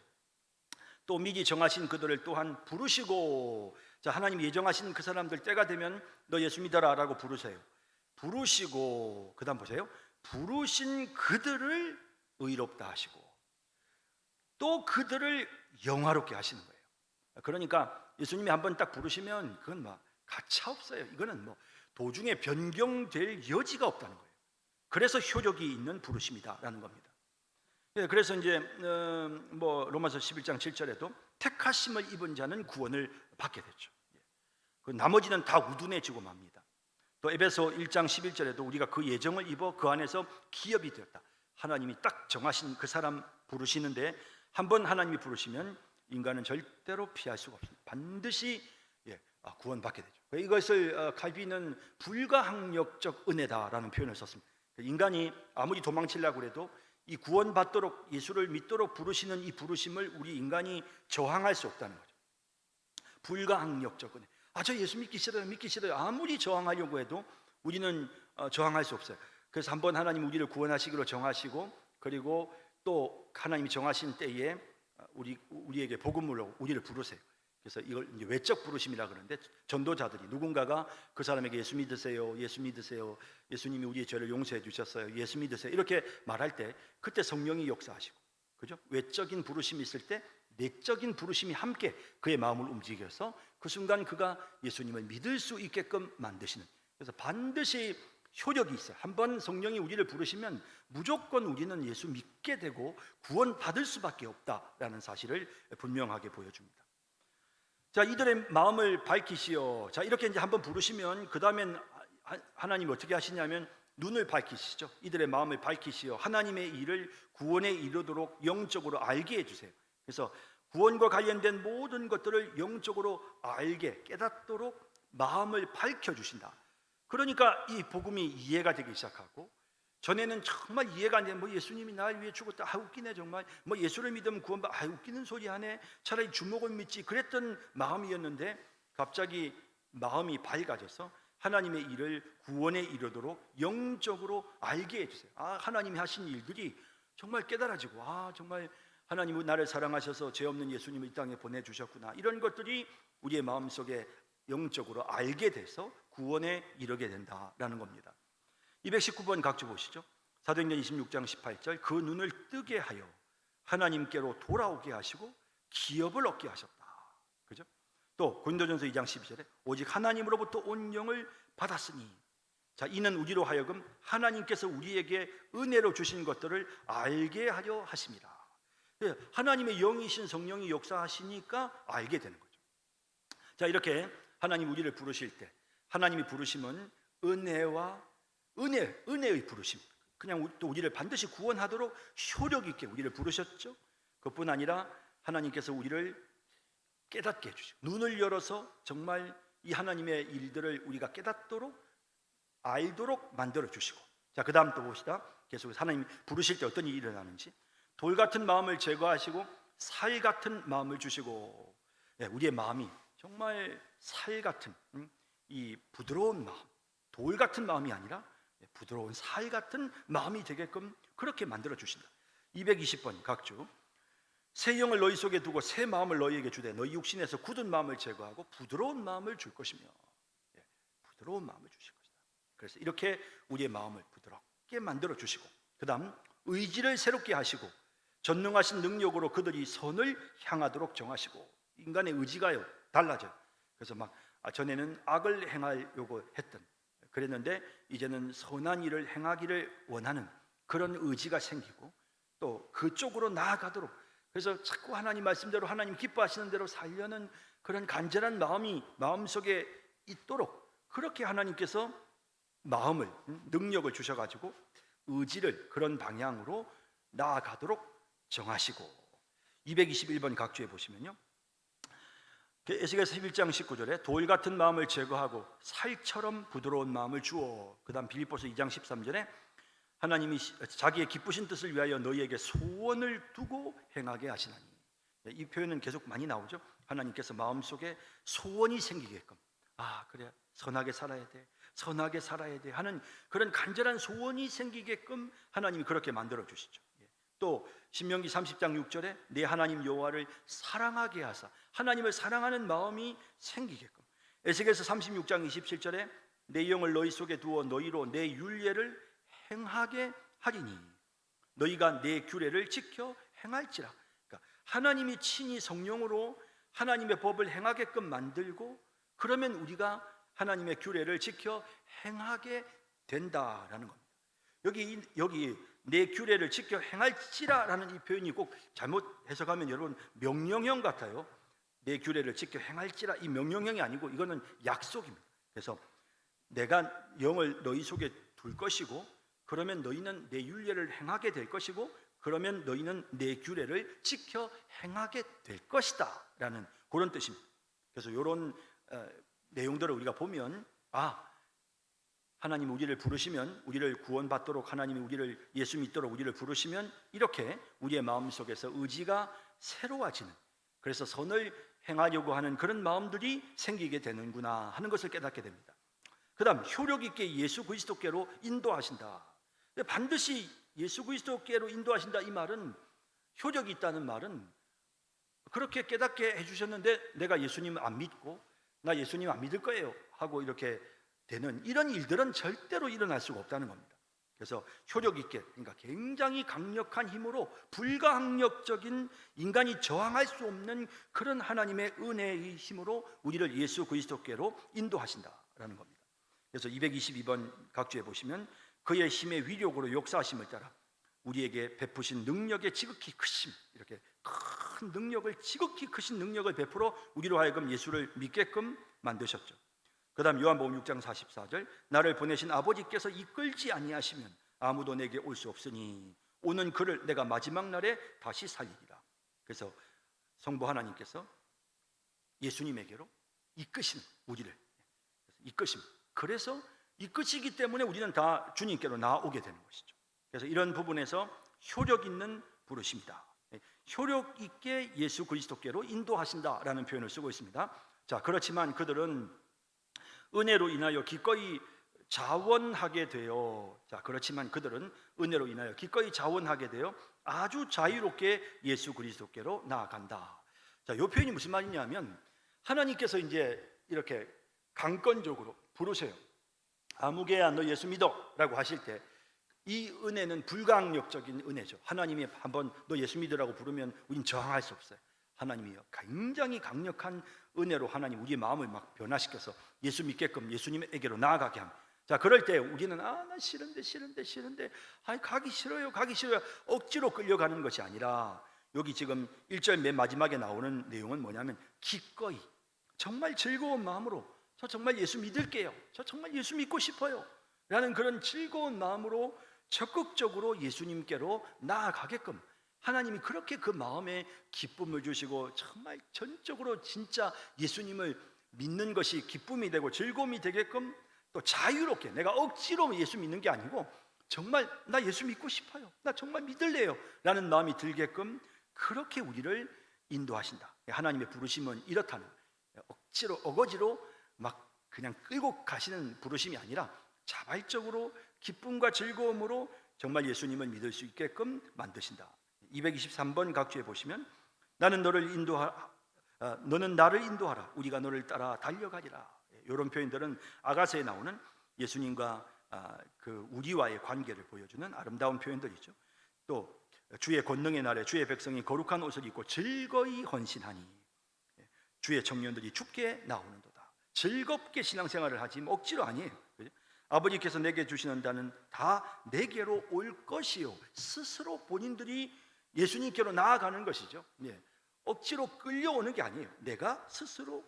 또 미리 정하신 그들을 또한 부르시고, 자, 하나님 예정하신 그 사람들 때가 되면 너 예수 믿어라 라고 부르세요. 부르시고 그 다음 보세요. 부르신 그들을 의롭다 하시고 또 그들을 영화롭게 하시는 거예요. 그러니까 예수님이 한번 딱 부르시면 그건 막 가차 없어요. 이거는 뭐 도중에 변경될 여지가 없다는 거예요. 그래서 효력이 있는 부르심이다라는 겁니다. 그래서 이제 뭐 로마서 11장 7절에도 택하심을 입은 자는 구원을 받게 되죠. 그 나머지는 다 우둔해지고 맙니다. 또 에베소 1장 11절에도 우리가 그 예정을 입어 그 안에서 기업이 되었다. 하나님이 딱 정하신 그 사람 부르시는데, 한번 하나님이 부르시면 인간은 절대로 피할 수가 없습니다. 반드시 구원받게 되죠. 이것을 칼빈은 불가항력적 은혜다라는 표현을 썼습니다. 인간이 아무리 도망치려고 해도 이 구원받도록, 예수를 믿도록 부르시는 이 부르심을 우리 인간이 저항할 수 없다는 거죠. 불가항력적 은혜. 저 예수 믿기 싫어요. 아무리 저항하려고 해도 우리는 저항할 수 없어요. 그래서 한번 하나님 우리를 구원하시기로 정하시고, 그리고 또 하나님이 정하신 때에 우리에게 복음으로 우리를 부르세요. 그래서 이걸 이제 외적 부르심이라 그러는데, 전도자들이 누군가가 그 사람에게 예수 믿으세요, 예수 믿으세요, 예수님이 우리의 죄를 용서해 주셨어요, 예수 믿으세요, 이렇게 말할 때 그때 성령이 역사하시고, 그죠? 외적인 부르심이 있을 때 내적인 부르심이 함께 그의 마음을 움직여서 그 순간 그가 예수님을 믿을 수 있게끔 만드시는, 그래서 반드시 효력이 있어요. 한번 성령이 우리를 부르시면 무조건 우리는 예수 믿게 되고 구원받을 수밖에 없다라는 사실을 분명하게 보여줍니다. 자, 이들의 마음을 밝히시오. 자, 이렇게 이제 한번 부르시면 그 다음엔 하나님이 어떻게 하시냐면 눈을 밝히시죠. 이들의 마음을 밝히시오. 하나님의 일을 구원에 이르도록 영적으로 알게 해주세요. 그래서 구원과 관련된 모든 것들을 영적으로 알게 깨닫도록 마음을 밝혀주신다. 그러니까 이 복음이 이해가 되기 시작하고, 전에는 정말 이해가 안 돼. 뭐 예수님이 날 위해 죽었다. 아, 웃기네 정말. 뭐 예수를 믿으면 구원받. 아, 웃기는 소리 하네. 차라리 주먹을 믿지. 그랬던 마음이었는데 갑자기 마음이 밝아져서 하나님의 일을 구원에 이르도록 영적으로 알게 해주세요. 아, 하나님이 하신 일들이 정말 깨달아지고, 아, 정말 하나님은 나를 사랑하셔서 죄 없는 예수님을 이 땅에 보내주셨구나. 이런 것들이 우리의 마음속에 영적으로 알게 돼서 구원에 이르게 된다라는 겁니다. 219번 각주 보시죠. 사도행전 26장 18절, 그 눈을 뜨게 하여 하나님께로 돌아오게 하시고 기업을 얻게 하셨다. 그죠? 또 고린도전서 2장 12절에 오직 하나님으로부터 온 영을 받았으니, 자, 이는 우리로 하여금 하나님께서 우리에게 은혜로 주신 것들을 알게 하려 하심이라. 하나님의 영이신 성령이 역사하시니까 알게 되는 거죠. 자, 이렇게 하나님 우리를 부르실 때, 하나님이 부르심은 은혜의 부르심, 그냥 또 우리를 반드시 구원하도록 효력 있게 우리를 부르셨죠. 그뿐 아니라 하나님께서 우리를 깨닫게 해주시고 눈을 열어서 정말 이 하나님의 일들을 우리가 깨닫도록 알도록 만들어 주시고, 자, 그 다음 또 봅시다. 계속해서 하나님 부르실 때 어떤 일이 일어나는지. 돌 같은 마음을 제거하시고 살 같은 마음을 주시고, 우리의 마음이 정말 살 같은 이 부드러운 마음, 돌 같은 마음이 아니라 부드러운 살 같은 마음이 되게끔 그렇게 만들어 주신다. 220번 각주, 새 영을 너희 속에 두고 새 마음을 너희에게 주되 너희 육신에서 굳은 마음을 제거하고 부드러운 마음을 줄 것이며, 부드러운 마음을 주실 것이다. 그래서 이렇게 우리의 마음을 부드럽게 만들어 주시고, 그 다음 의지를 새롭게 하시고 전능하신 능력으로 그들이 선을 향하도록 정하시고. 인간의 의지가요 달라져요. 그래서 막 전에는 악을 행하려고 했던, 그랬는데 이제는 선한 일을 행하기를 원하는 그런 의지가 생기고 또 그쪽으로 나아가도록, 그래서 자꾸 하나님 말씀대로 하나님 기뻐하시는 대로 살려는 그런 간절한 마음이 마음속에 있도록 그렇게 하나님께서 마음을, 능력을 주셔가지고 의지를 그런 방향으로 나아가도록 정하시고. 221번 각주에 보시면요, 에스겔서 11장 19절에 돌 같은 마음을 제거하고 살처럼 부드러운 마음을 주어. 그 다음 빌립보서 2장 13절에 하나님이 자기의 기쁘신 뜻을 위하여 너희에게 소원을 두고 행하게 하시나니. 이 표현은 계속 많이 나오죠. 하나님께서 마음속에 소원이 생기게끔, 아, 그래, 선하게 살아야 돼, 선하게 살아야 돼 하는 그런 간절한 소원이 생기게끔 하나님이 그렇게 만들어 주시죠. 또 신명기 30장 6절에 내 하나님 여호와를 사랑하게 하사, 하나님을 사랑하는 마음이 생기게끔. 에스겔서 36장 27절에 내 영을 너희 속에 두어 너희로 내 율례를 행하게 하리니 너희가 내 규례를 지켜 행할지라. 그러니까 하나님이 친히 성령으로 하나님의 법을 행하게끔 만들고, 그러면 우리가 하나님의 규례를 지켜 행하게 된다라는 겁니다. 여기 내 규례를 지켜 행할지라라는 이 표현이 꼭 잘못 해석하면 여러분 명령형 같아요. 내 규례를 지켜 행할지라, 이 명령형이 아니고 이거는 약속입니다. 그래서 내가 영을 너희 속에 둘 것이고, 그러면 너희는 내 율례를 행하게 될 것이고, 그러면 너희는 내 규례를 지켜 행하게 될 것이다 라는 그런 뜻입니다. 그래서 이런 내용들을 우리가 보면, 아, 하나님 우리를 부르시면, 우리를 구원받도록 하나님이 우리를 예수 믿도록 우리를 부르시면 이렇게 우리의 마음속에서 의지가 새로워지는, 그래서 선을 행하려고 하는 그런 마음들이 생기게 되는구나 하는 것을 깨닫게 됩니다. 그 다음 효력 있게 예수 그리스도께로 인도하신다. 반드시 예수 그리스도께로 인도하신다, 이 말은, 효력이 있다는 말은 그렇게 깨닫게 해주셨는데 내가 예수님 안 믿고 나 예수님 안 믿을 거예요 하고 이렇게 되는 이런 일들은 절대로 일어날 수가 없다는 겁니다. 그래서 효력 있게, 그러니까 굉장히 강력한 힘으로 불가항력적인, 인간이 저항할 수 없는 그런 하나님의 은혜의 힘으로 우리를 예수 그리스도께로 인도하신다라는 겁니다. 그래서 222번 각주에 보시면 그의 힘의 위력으로 역사하심을 따라 우리에게 베푸신 능력의 지극히 크심, 이렇게 큰 능력을, 지극히 크신 능력을 베풀어 우리로 하여금 예수를 믿게끔 만드셨죠. 그 다음 요한복음 6장 44절, 나를 보내신 아버지께서 이끌지 아니하시면 아무도 내게 올 수 없으니 오는 그를 내가 마지막 날에 다시 살리리라. 그래서 성부 하나님께서 예수님에게로 이끄시는, 우리를 이끄심, 그래서 이끄시기 때문에 우리는 다 주님께로 나오게 되는 것이죠. 그래서 이런 부분에서 효력 있는 부르심이다, 효력 있게 예수 그리스도께로 인도하신다라는 표현을 쓰고 있습니다. 자, 그렇지만 그들은 은혜로 인하여 기꺼이 자원하게 되어, 그렇지만 그들은 은혜로 인하여 기꺼이 자원하게 되어 아주 자유롭게 예수 그리스도께로 나아간다. 자, 이 표현이 무슨 말이냐면 하나님께서 이제 이렇게 강권적으로 부르세요. 아무개야 너 예수 믿어라고 하실 때 이 은혜는 불강력적인 은혜죠. 하나님이 한번 너 예수 믿으라고 부르면 우린 저항할 수 없어요. 하나님이 굉장히 강력한 은혜로 하나님 우리의 마음을 막 변화시켜서 예수 믿게끔 예수님에게로 나아가게 합니다. 자, 그럴 때 우리는 나 싫은데 아니 가기 싫어요 억지로 끌려가는 것이 아니라, 여기 지금 1절 맨 마지막에 나오는 내용은 뭐냐면 기꺼이, 정말 즐거운 마음으로 저 정말 예수 믿을게요, 저 정말 예수 믿고 싶어요 라는 그런 즐거운 마음으로 적극적으로 예수님께로 나아가게끔 하나님이 그렇게 그 마음에 기쁨을 주시고 정말 전적으로 진짜 예수님을 믿는 것이 기쁨이 되고 즐거움이 되게끔, 또 자유롭게 내가 억지로 예수 믿는 게 아니고 정말 나 예수 믿고 싶어요, 나 정말 믿을래요 라는 마음이 들게끔 그렇게 우리를 인도하신다. 하나님의 부르심은 이렇다는, 억지로 어거지로 막 그냥 끌고 가시는 부르심이 아니라 자발적으로 기쁨과 즐거움으로 정말 예수님을 믿을 수 있게끔 만드신다. 223번 각주에 보시면 너는 나를 인도하라, 우리가 너를 따라 달려가리라. 이런 표현들은 아가서에 나오는 예수님과 그 우리와의 관계를 보여주는 아름다운 표현들이죠. 또 주의 권능의 날에 주의 백성이 거룩한 옷을 입고 즐거이 헌신하니 주의 청년들이 죽게 나오는도다. 즐겁게 신앙생활을 하지 억지로 아니에요. 아버지께서 내게 주시는다는 다 내게로 올 것이요, 스스로 본인들이 예수님께로 나아가는 것이죠. 억지로 끌려오는 게 아니에요. 내가 스스로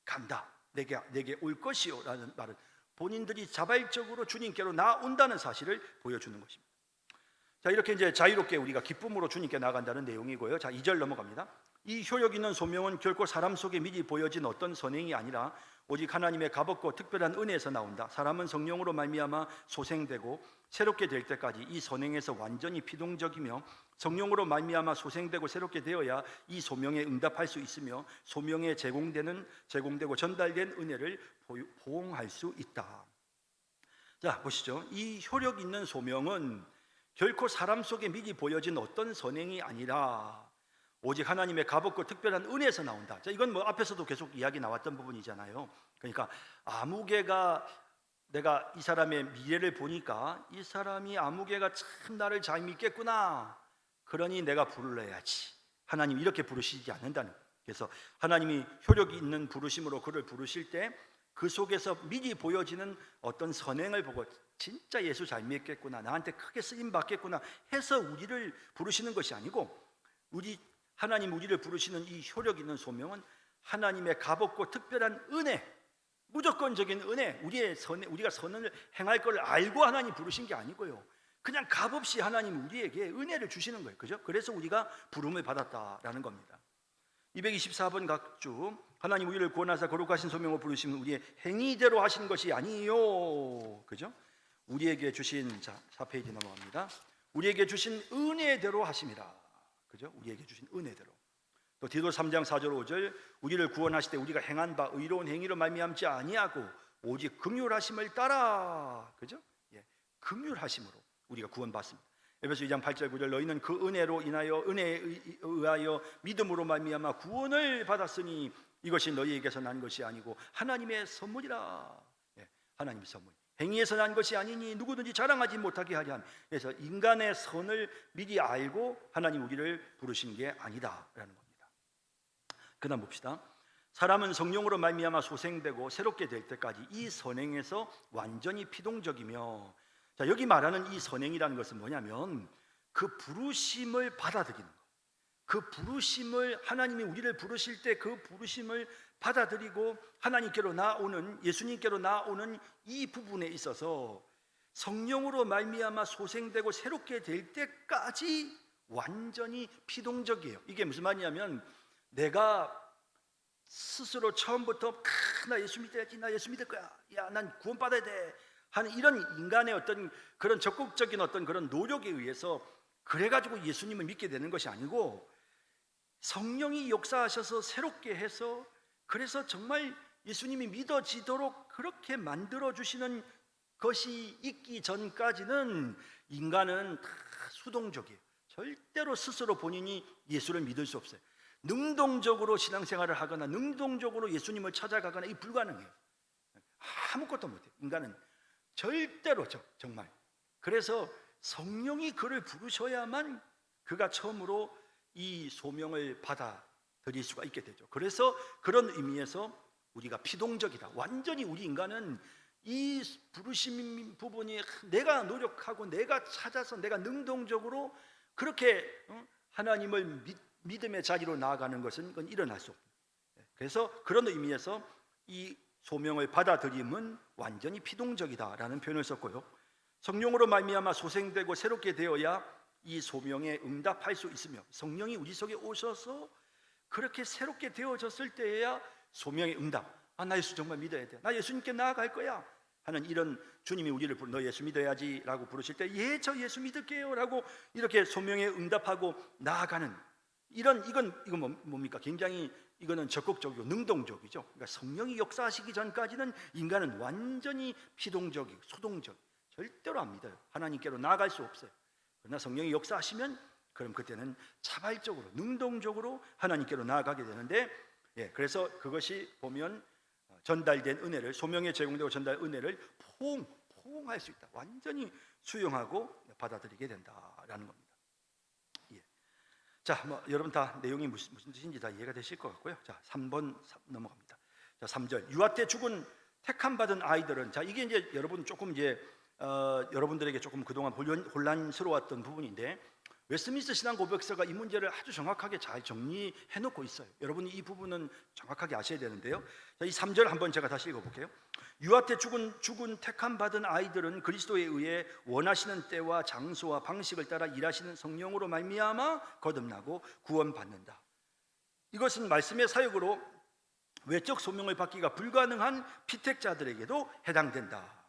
간다, 내게 올 것이요 라는 말은 본인들이 자발적으로 주님께로 나온다는 사실을 보여주는 것입니다. 자, 이렇게 이제 자유롭게 우리가 기쁨으로 주님께 나아간다는 내용이고요. 자, 2절 넘어갑니다. 이 효력 있는 소명은 결코 사람 속에 미리 보여진 어떤 선행이 아니라 오직 하나님의 값없고 특별한 은혜에서 나온다. 사람은 성령으로 말미암아 소생되고 새롭게 될 때까지 이 선행에서 완전히 피동적이며 성령으로 말미암아 소생되고 새롭게 되어야 이 소명에 응답할 수 있으며 소명에 제공되고 전달된 은혜를 보응할 수 있다. 자, 보시죠. 이 효력 있는 소명은 결코 사람 속에 미리 보여진 어떤 선행이 아니라 오직 하나님의 값없고 특별한 은혜에서 나온다. 자, 이건 뭐 앞에서도 계속 이야기 나왔던 부분이잖아요. 그러니까 아무개가, 내가 이 사람의 미래를 보니까 이 사람이 아무개가 참 나를 잘 믿겠구나, 그러니 내가 부르러야지. 하나님 이렇게 부르시지 않는다는. 그래서 하나님이 효력이 있는 부르심으로 그를 부르실 때 그 속에서 미리 보여지는 어떤 선행을 보고 진짜 예수 잘 믿겠구나, 나한테 크게 쓰임 받겠구나 해서 우리를 부르시는 것이 아니고, 하나님 우리를 부르시는 이 효력 있는 소명은 하나님의 값없고 특별한 은혜, 무조건적인 은혜, 우리가 선을 행할 걸 알고 하나님 부르신 게 아니고요, 그냥 값없이 하나님 우리에게 은혜를 주시는 거예요. 그죠? 그래서 우리가 부름을 받았다라는 겁니다. 224번 각주, 하나님 우리를 구원하사 거룩하신 소명을 부르시면 우리의 행위대로 하신 것이 아니요, 그죠? 우리에게 주신, 자 4페이지 넘어갑니다. 우리에게 주신 은혜대로 하심이라. 그죠? 우리에게 주신 은혜대로. 또 디도 3장 4절 5절, 우리를 구원하실 때 우리가 행한 바 의로운 행위로 말미암지 아니하고 오직 긍휼하심을 따라, 그죠? 긍휼하심으로 우리가 구원받습니다. 에베소 2장 8절 9절, 너희는 그 은혜에 의하여 믿음으로 말미암아 구원을 받았으니 이것이 너희에게서 난 것이 아니고 하나님의 선물이라. 하나님의 선물. 행위에서 난 것이 아니니 누구든지 자랑하지 못하게 하려 함. 그래서 인간의 선을 미리 알고 하나님 우리를 부르신 게 아니다라는 겁니다. 그다음 봅시다. 사람은 성령으로 말미암아 소생되고 새롭게 될 때까지 이 선행에서 완전히 피동적이며, 자, 여기 말하는 이 선행이라는 것은 뭐냐면 그 부르심을 받아들이는 것. 그 부르심을, 하나님이 우리를 부르실 때 그 부르심을 받아들이고 하나님께로 나오는, 예수님께로 나오는 이 부분에 있어서 성령으로 말미암아 소생되고 새롭게 될 때까지 완전히 피동적이에요. 이게 무슨 말이냐면 내가 스스로 처음부터 나 예수 믿어야지, 나 예수 믿을 거야, 야 난 구원받아야 돼 하는 이런 인간의 어떤 그런 적극적인 어떤 그런 노력에 의해서 그래가지고 예수님을 믿게 되는 것이 아니고, 성령이 역사하셔서 새롭게 해서, 그래서 정말 예수님이 믿어지도록 그렇게 만들어 주시는 것이 있기 전까지는 인간은 다 수동적이에요. 절대로 스스로 본인이 예수를 믿을 수 없어요. 능동적으로 신앙생활을 하거나 능동적으로 예수님을 찾아가거나, 이 불가능해요. 아무것도 못해요. 인간은 절대로, 정말. 그래서 성령이 그를 부르셔야만 그가 처음으로 이 소명을 받아들일 수가 있게 되죠. 그래서 그런 의미에서 우리가 피동적이다. 완전히 우리 인간은 이 부르심 부분이 내가 노력하고 내가 찾아서 내가 능동적으로 그렇게 하나님을 믿음의 자리로 나아가는 것은 그건 일어날 수 없다. 그래서 그런 의미에서 이 소명을 받아들임은 완전히 피동적이다라는 표현을 썼고요. 성령으로 말미암아 소생되고 새롭게 되어야 이 소명에 응답할 수 있으며, 성령이 우리 속에 오셔서 그렇게 새롭게 되어졌을 때에야 소명의 응답, 나 예수 정말 믿어야 돼, 나 예수님께 나아갈 거야 하는, 이런 주님이 우리를 너 예수 믿어야지 라고 부르실 때 예, 저 예수 믿을게요 라고 이렇게 소명에 응답하고 나아가는, 이건 뭡니까? 굉장히 이거는 적극적이고 능동적이죠. 그러니까 성령이 역사하시기 전까지는 인간은 완전히 피동적이고 소동적, 절대로 안 믿어요. 하나님께로 나아갈 수 없어요. 그러나 성령이 역사하시면 그럼 그때는 자발적으로 능동적으로 하나님께로 나아가게 되는데, 그래서 그것이 보면 전달된 은혜를, 소명에 제공되고 전달 은혜를 포옹할 수 있다. 완전히 수용하고 받아들이게 된다라는 겁니다. 자, 여러분 다 내용이 무슨 뜻인지 다 이해가 되실 것 같고요. 자, 3번 넘어갑니다. 자, 3절. 유아 때 죽은 택함 받은 아이들은, 자, 이게 이제 여러분 조금 이제 여러분들에게 조금 그동안 혼란스러웠던 부분인데, 웨스트민스터 신앙 고백서가 이 문제를 아주 정확하게 잘 정리해 놓고 있어요. 여러분이 이 부분은 정확하게 아셔야 되는데요. 자, 이 3절 한번 제가 다시 읽어볼게요. 유아 때 죽은 택함 받은 아이들은 그리스도에 의해 원하시는 때와 장소와 방식을 따라 일하시는 성령으로 말미암아 거듭나고 구원받는다. 이것은 말씀의 사역으로 외적 소명을 받기가 불가능한 피택자들에게도 해당된다.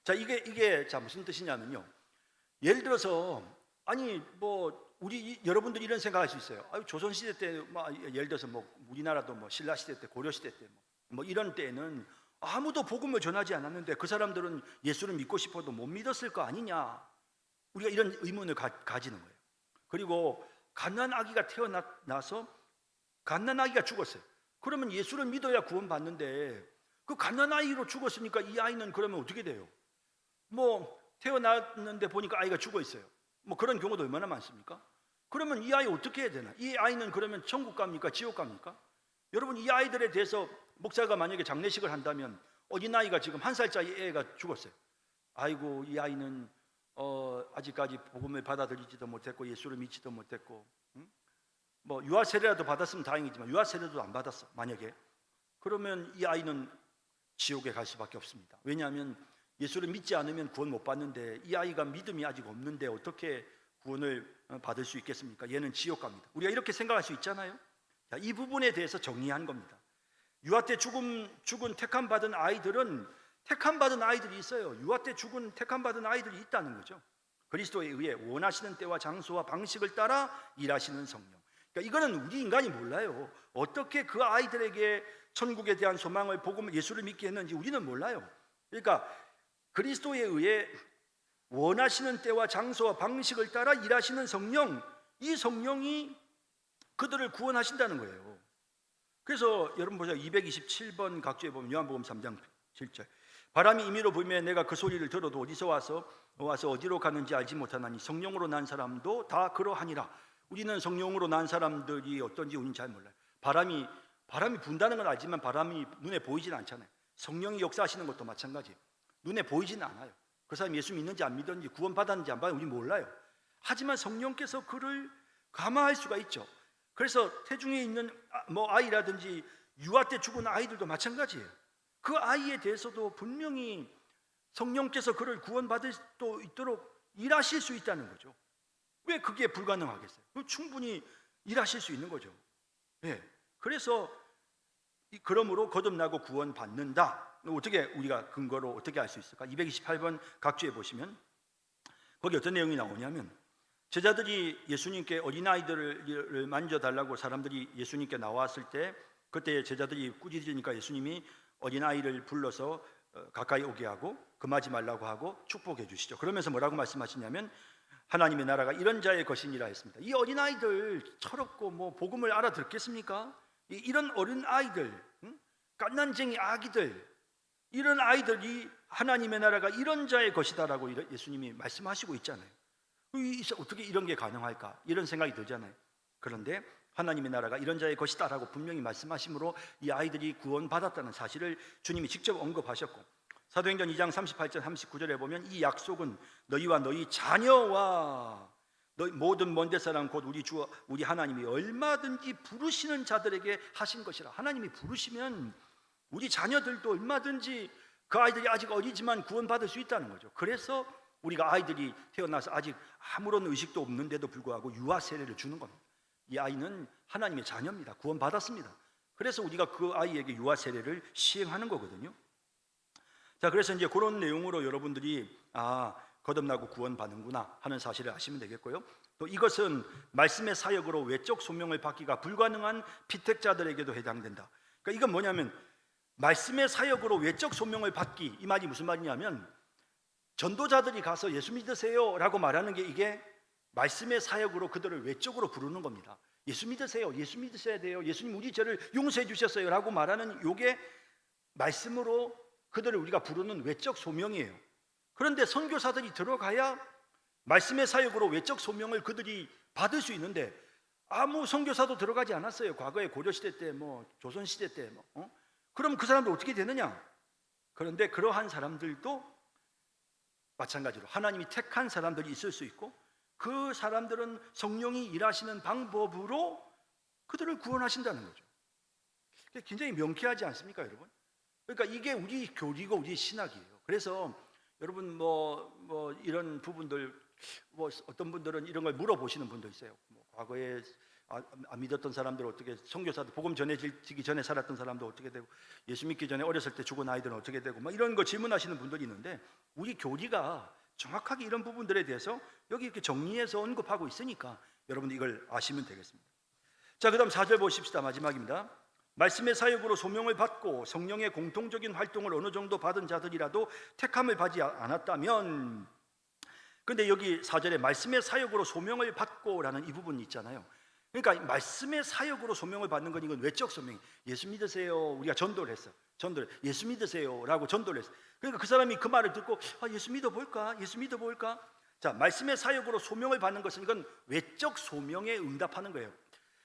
자, 이게 자 무슨 뜻이냐면요. 예를 들어서 여러분들이 이런 생각할 수 있어요. 조선 시대 때 예를 들어서 우리나라도 신라 시대 때, 고려 시대 때 이런 때에는 아무도 복음을 전하지 않았는데 그 사람들은 예수를 믿고 싶어도 못 믿었을 거 아니냐. 우리가 이런 의문을 가지는 거예요. 그리고 갓난 아기가 태어나서 갓난 아기가 죽었어요. 그러면 예수를 믿어야 구원받는데 그 갓난 아이로 죽었으니까 이 아이는 그러면 어떻게 돼요? 태어났는데 보니까 아이가 죽어 있어요. 그런 경우도 얼마나 많습니까? 그러면 이 아이 어떻게 해야 되나? 이 아이는 그러면 천국 갑니까? 지옥 갑니까? 여러분, 이 아이들에 대해서 목사가 만약에 장례식을 한다면 어린아이가 지금 1살짜리 애가 죽었어요. 아이고, 이 아이는 아직까지 복음을 받아들이지도 못했고 예수를 믿지도 못했고, 유아 세례라도 받았으면 다행이지만 유아 세례도 안 받았어. 만약에 그러면 이 아이는 지옥에 갈 수밖에 없습니다. 왜냐하면 예수를 믿지 않으면 구원 못 받는데 이 아이가 믿음이 아직 없는데 어떻게 구원을 받을 수 있겠습니까? 얘는 지옥 갑니다. 우리가 이렇게 생각할 수 있잖아요. 자, 이 부분에 대해서 정리한 겁니다. 유아 때 죽은 택함 받은 아이들은 택함 받은 아이들이 있어요. 유아 때 죽은 택함 받은 아이들이 있다는 거죠. 그리스도에 의해 원하시는 때와 장소와 방식을 따라 일하시는 성령. 그러니까 이거는 우리 인간이 몰라요. 어떻게 그 아이들에게 천국에 대한 소망을, 복음을, 예수를 믿게 했는지 우리는 몰라요. 그러니까 그리스도에 의해 원하시는 때와 장소와 방식을 따라 일하시는 성령, 이 성령이 그들을 구원하신다는 거예요. 그래서 여러분 보세요. 227번 각주에 보면 요한복음 3장 7절. 바람이 임의로 불면 내가 그 소리를 들어도 어디서 와서 어디로 가는지 알지 못하나니 성령으로 난 사람도 다 그러하니라. 우리는 성령으로 난 사람들이 어떤지 우리는 잘 몰라요. 바람이 바람이 분다는 건 알지만 바람이 눈에 보이지는 않잖아요. 성령이 역사하시는 것도 마찬가지예요. 눈에 보이지는 않아요. 그 사람이 예수 믿는지 안 믿는지 구원받았는지 안 받았는지 우리 몰라요. 하지만 성령께서 그를 감화할 수가 있죠. 그래서 태중에 있는 아이라든지 유아 때 죽은 아이들도 마찬가지예요. 그 아이에 대해서도 분명히 성령께서 그를 구원받을 수 있도록 일하실 수 있다는 거죠. 왜 그게 불가능하겠어요? 충분히 일하실 수 있는 거죠. 예. 그래서 그러므로 거듭나고 구원받는다. 어떻게 우리가 근거로 어떻게 알 수 있을까? 228번 각주에 보시면 거기 어떤 내용이 나오냐면 제자들이 예수님께 어린아이들을 만져달라고 사람들이 예수님께 나왔을 때 그때 제자들이 꾸짖으니까 예수님이 어린아이를 불러서 가까이 오게 하고 금하지 말라고 하고 축복해 주시죠. 그러면서 뭐라고 말씀하시냐면 하나님의 나라가 이런 자의 것이니라 했습니다. 이 어린아이들 철없고 복음을 알아듣겠습니까? 이런 어린아이들, 갓난쟁이 아기들, 이런 아이들이 하나님의 나라가 이런 자의 것이다라고 예수님이 말씀하시고 있잖아요. 어떻게 이런 게 가능할까? 이런 생각이 들잖아요. 그런데 하나님의 나라가 이런 자의 것이다라고 분명히 말씀하심으로 이 아이들이 구원받았다는 사실을 주님이 직접 언급하셨고 사도행전 2장 38절 39절에 보면 이 약속은 너희와 너희 자녀와 너희 모든 먼 데 사람 곧 우리 주 우리 하나님이 얼마든지 부르시는 자들에게 하신 것이라. 하나님이 부르시면 우리 자녀들도 얼마든지 그 아이들이 아직 어리지만 구원받을 수 있다는 거죠. 그래서 우리가 아이들이 태어나서 아직 아무런 의식도 없는데도 불구하고 유아 세례를 주는 겁니다. 이 아이는 하나님의 자녀입니다. 구원받았습니다. 그래서 우리가 그 아이에게 유아 세례를 시행하는 거거든요. 자, 그래서 이제 그런 내용으로 여러분들이 거듭나고 구원받는구나 하는 사실을 아시면 되겠고요. 또 이것은 말씀의 사역으로 외적 소명을 받기가 불가능한 피택자들에게도 해당된다. 그러니까 이건 뭐냐면 말씀의 사역으로 외적 소명을 받기, 이 말이 무슨 말이냐면 전도자들이 가서 예수 믿으세요 라고 말하는 게 이게 말씀의 사역으로 그들을 외적으로 부르는 겁니다. 예수 믿으세요, 예수 믿으셔야 돼요, 예수님 우리 죄를 용서해 주셨어요 라고 말하는 이게 말씀으로 그들을 우리가 부르는 외적 소명이에요. 그런데 선교사들이 들어가야 말씀의 사역으로 외적 소명을 그들이 받을 수 있는데 아무 선교사도 들어가지 않았어요. 과거에 고려시대 때 조선시대 때 그럼 그 사람들 어떻게 되느냐? 그런데 그러한 사람들도 마찬가지로 하나님이 택한 사람들이 있을 수 있고 그 사람들은 성령이 일하시는 방법으로 그들을 구원하신다는 거죠. 굉장히 명쾌하지 않습니까, 여러분? 그러니까 이게 우리 교리고 우리 신학이에요. 그래서 여러분 이런 부분들 어떤 분들은 이런 걸 물어보시는 분도 있어요. 과거에 안 믿었던 사람들 어떻게, 선교사들 복음 전해지기 전에 살았던 사람도 어떻게 되고, 예수 믿기 전에 어렸을 때 죽은 아이들은 어떻게 되고, 이런 거 질문하시는 분들이 있는데 우리 교리가 정확하게 이런 부분들에 대해서 여기 이렇게 정리해서 언급하고 있으니까 여러분들 이걸 아시면 되겠습니다. 자, 그다음 4절 보십시다. 마지막입니다. 말씀의 사역으로 소명을 받고 성령의 공통적인 활동을 어느 정도 받은 자들이라도 택함을 받지 않았다면, 근데 여기 4절에 말씀의 사역으로 소명을 받고라는 이 부분이 있잖아요. 그러니까 말씀의 사역으로 소명을 받는 건 이건 외적 소명. 예수 믿으세요. 우리가 전도를 했어. 예수 믿으세요라고 전도를 했어. 그러니까 그 사람이 그 말을 듣고 예수 믿어볼까? 예수 믿어볼까? 자, 말씀의 사역으로 소명을 받는 것은 이건 외적 소명에 응답하는 거예요.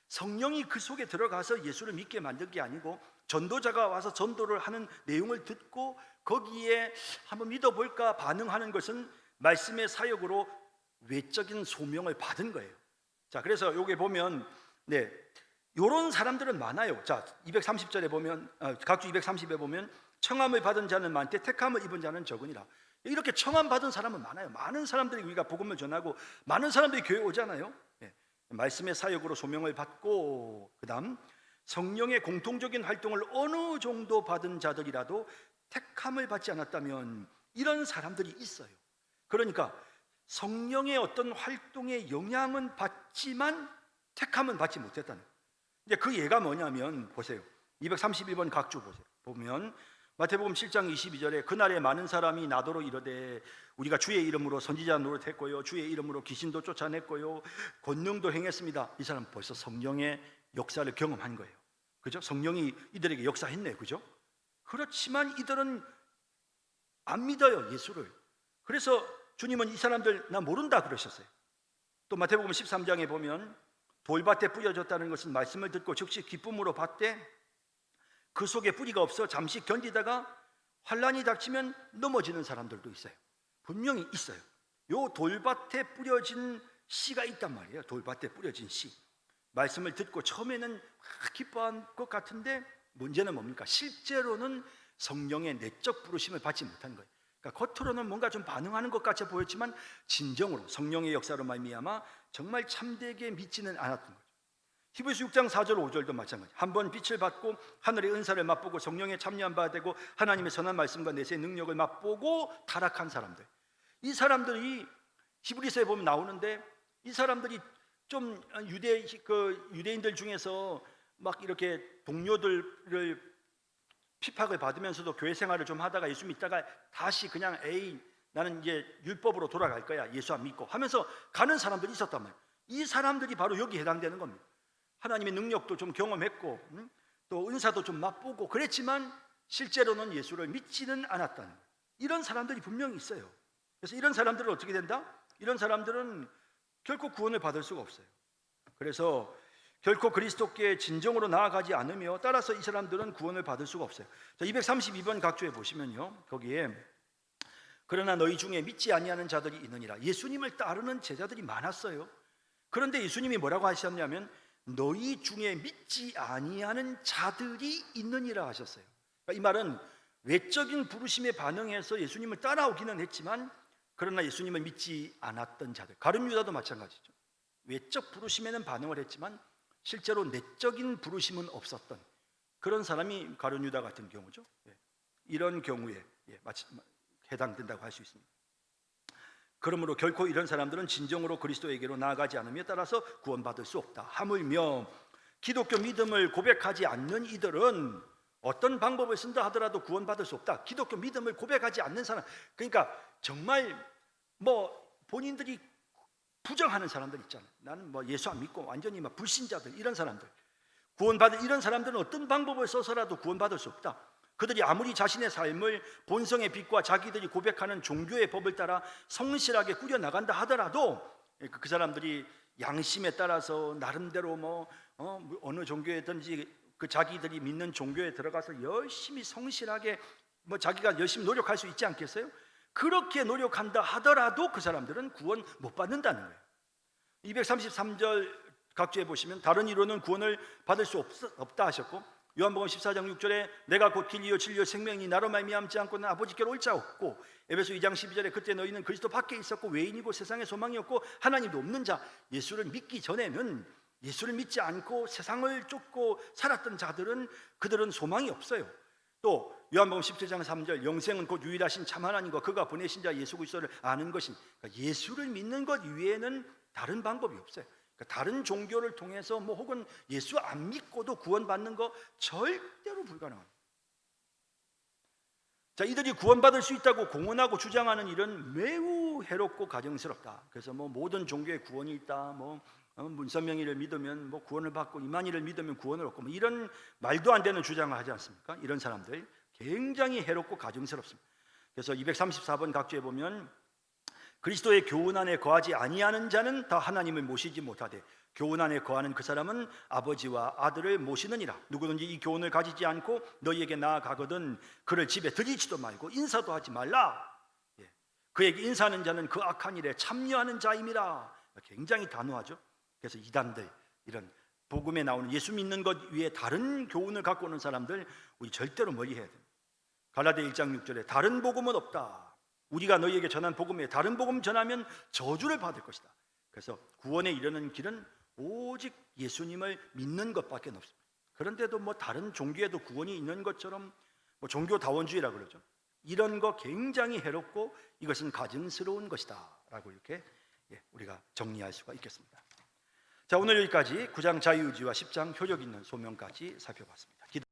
성령이 그 속에 들어가서 예수를 믿게 만든 게 아니고 전도자가 와서 전도를 하는 내용을 듣고 거기에 한번 믿어볼까 반응하는 것은 말씀의 사역으로 외적인 소명을 받은 거예요. 자, 그래서 여기 보면 이런 사람들은 많아요. 자, 230절에 보면 각주 230에 보면 청함을 받은 자는 많되 택함을 입은 자는 적으니라. 이렇게 청함 받은 사람은 많아요. 많은 사람들이 우리가 복음을 전하고 많은 사람들이 교회 오잖아요. 말씀의 사역으로 소명을 받고 그다음 성령의 공통적인 활동을 어느 정도 받은 자들이라도 택함을 받지 않았다면 이런 사람들이 있어요. 그러니까 성령의 어떤 활동에 영향은 받지만 택함은 받지 못했다는 거예요. 이제 그 예가 뭐냐면 보세요. 231번 각주 보세요. 보면 마태복음 7장 22절에 그날에 많은 사람이 나더러 이르되 우리가 주의 이름으로 선지자 노릇했고요, 주의 이름으로 귀신도 쫓아냈고요, 권능도 행했습니다. 이 사람 벌써 성령의 역사를 경험한 거예요. 그죠? 성령이 이들에게 역사했네요. 그죠? 그렇지만 이들은 안 믿어요, 예수를. 그래서 주님은 이 사람들 나 모른다 그러셨어요. 또 마태복음 13장에 보면 돌밭에 뿌려졌다는 것은 말씀을 듣고 즉시 기쁨으로 받되 그 속에 뿌리가 없어 잠시 견디다가 환란이 닥치면 넘어지는 사람들도 있어요. 분명히 있어요. 요 돌밭에 뿌려진 씨가 있단 말이에요. 돌밭에 뿌려진 씨. 말씀을 듣고 처음에는 기뻐한 것 같은데 문제는 뭡니까? 실제로는 성령의 내적 부르심을 받지 못한 거예요. 그러니까 겉으로는 뭔가 좀 반응하는 것 같이 보였지만 진정으로 성령의 역사로 말미암아 정말 참되게 믿지는 않았던 거죠. 히브리서 6장 4절 5절도 마찬가지. 한번 빛을 받고 하늘의 은사를 맛보고 성령에 참여한 바 되고 하나님의 선한 말씀과 내세의 능력을 맛보고 타락한 사람들. 이 사람들이 히브리서에 보면 나오는데 이 사람들이 좀 유대인들 중에서 막 이렇게 동료들을 핍박을 받으면서도 교회 생활을 좀 하다가 예수 믿다가 다시 그냥 나는 이제 율법으로 돌아갈 거야, 예수 안 믿고 하면서 가는 사람들이 있었단 말이에요. 이 사람들이 바로 여기 해당되는 겁니다. 하나님의 능력도 좀 경험했고 또 은사도 좀 맛보고 그랬지만 실제로는 예수를 믿지는 않았다는 거예요. 이런 사람들이 분명히 있어요. 그래서 이런 사람들은 어떻게 된다? 이런 사람들은 결코 구원을 받을 수가 없어요. 그래서 결코 그리스도께 진정으로 나아가지 않으며 따라서 이 사람들은 구원을 받을 수가 없어요. 232번 각주에 보시면요, 거기에 그러나 너희 중에 믿지 아니하는 자들이 있느니라. 예수님을 따르는 제자들이 많았어요. 그런데 예수님이 뭐라고 하셨냐면 너희 중에 믿지 아니하는 자들이 있느니라 하셨어요. 그러니까 이 말은 외적인 부르심에 반응해서 예수님을 따라오기는 했지만 그러나 예수님을 믿지 않았던 자들, 가룟 유다도 마찬가지죠. 외적 부르심에는 반응을 했지만 실제로 내적인 부르심은 없었던 그런 사람이 가룟 유다 같은 경우죠. 이런 경우에 해당된다고 할 수 있습니다. 그러므로 결코 이런 사람들은 진정으로 그리스도에게로 나아가지 않으며 따라서 구원받을 수 없다. 하물며 기독교 믿음을 고백하지 않는 이들은 어떤 방법을 쓴다 하더라도 구원받을 수 없다. 기독교 믿음을 고백하지 않는 사람, 그러니까 정말 본인들이 부정하는 사람들 있잖아요. 나는 예수 안 믿고 완전히 불신자들, 이런 사람들, 구원받을 이런 사람들은 어떤 방법을 써서라도 구원받을 수 없다. 그들이 아무리 자신의 삶을 본성의 빛과 자기들이 고백하는 종교의 법을 따라 성실하게 꾸려나간다 하더라도 그 사람들이 양심에 따라서 나름대로 어느 종교에든지 그 자기들이 믿는 종교에 들어가서 열심히 성실하게 자기가 열심히 노력할 수 있지 않겠어요? 그렇게 노력한다 하더라도 그 사람들은 구원 못 받는다는 거예요. 233절 각주에 보시면 다른 이로는 구원을 받을 수 없다 하셨고, 요한복음 14장 6절에 내가 곧 길이요 진리요 생명이 나로 말미암지 않고는 아버지께로 올 자 없고, 에베소 2장 12절에 그때 너희는 그리스도 밖에 있었고 외인이고 세상에 소망이 없고 하나님도 없는 자. 예수를 믿기 전에는, 예수를 믿지 않고 세상을 쫓고 살았던 자들은 그들은 소망이 없어요. 또 요한복음 17장 3절 영생은 곧 유일하신 참 하나님과 그가 보내신 자 예수 그리스도를 아는 것인, 그러니까 예수를 믿는 것 이외에는 다른 방법이 없어요. 그러니까 다른 종교를 통해서 혹은 예수 안 믿고도 구원받는 거 절대로 불가능합니다. 자, 이들이 구원받을 수 있다고 공언하고 주장하는 일은 매우 해롭고 가증스럽다. 그래서 모든 종교에 구원이 있다, 문선명이를 믿으면 구원을 받고 이만희를 믿으면 구원을 얻고 이런 말도 안 되는 주장을 하지 않습니까? 이런 사람들 굉장히 해롭고 가증스럽습니다. 그래서 234번 각주에 보면 그리스도의 교훈 안에 거하지 아니하는 자는 다 하나님을 모시지 못하되 교훈 안에 거하는 그 사람은 아버지와 아들을 모시느니라. 누구든지 이 교훈을 가지지 않고 너희에게 나아가거든 그를 집에 들이지도 말고 인사도 하지 말라. 그에게 인사하는 자는 그 악한 일에 참여하는 자임이라. 굉장히 단호하죠. 그래서 이단들, 이런 복음에 나오는 예수 믿는 것 위에 다른 교훈을 갖고 오는 사람들 우리 절대로 멀리해야 됩니다. 갈라디아 1장 6절에 다른 복음은 없다. 우리가 너희에게 전한 복음 외에 다른 복음 전하면 저주를 받을 것이다. 그래서 구원에 이르는 길은 오직 예수님을 믿는 것밖에 없습니다. 그런데도 다른 종교에도 구원이 있는 것처럼 종교다원주의라 그러죠. 이런 거 굉장히 해롭고 이것은 가증스러운 것이다 라고 이렇게 우리가 정리할 수가 있겠습니다. 자, 오늘 여기까지 9장 자유의지와 10장 효력 있는 소명까지 살펴봤습니다.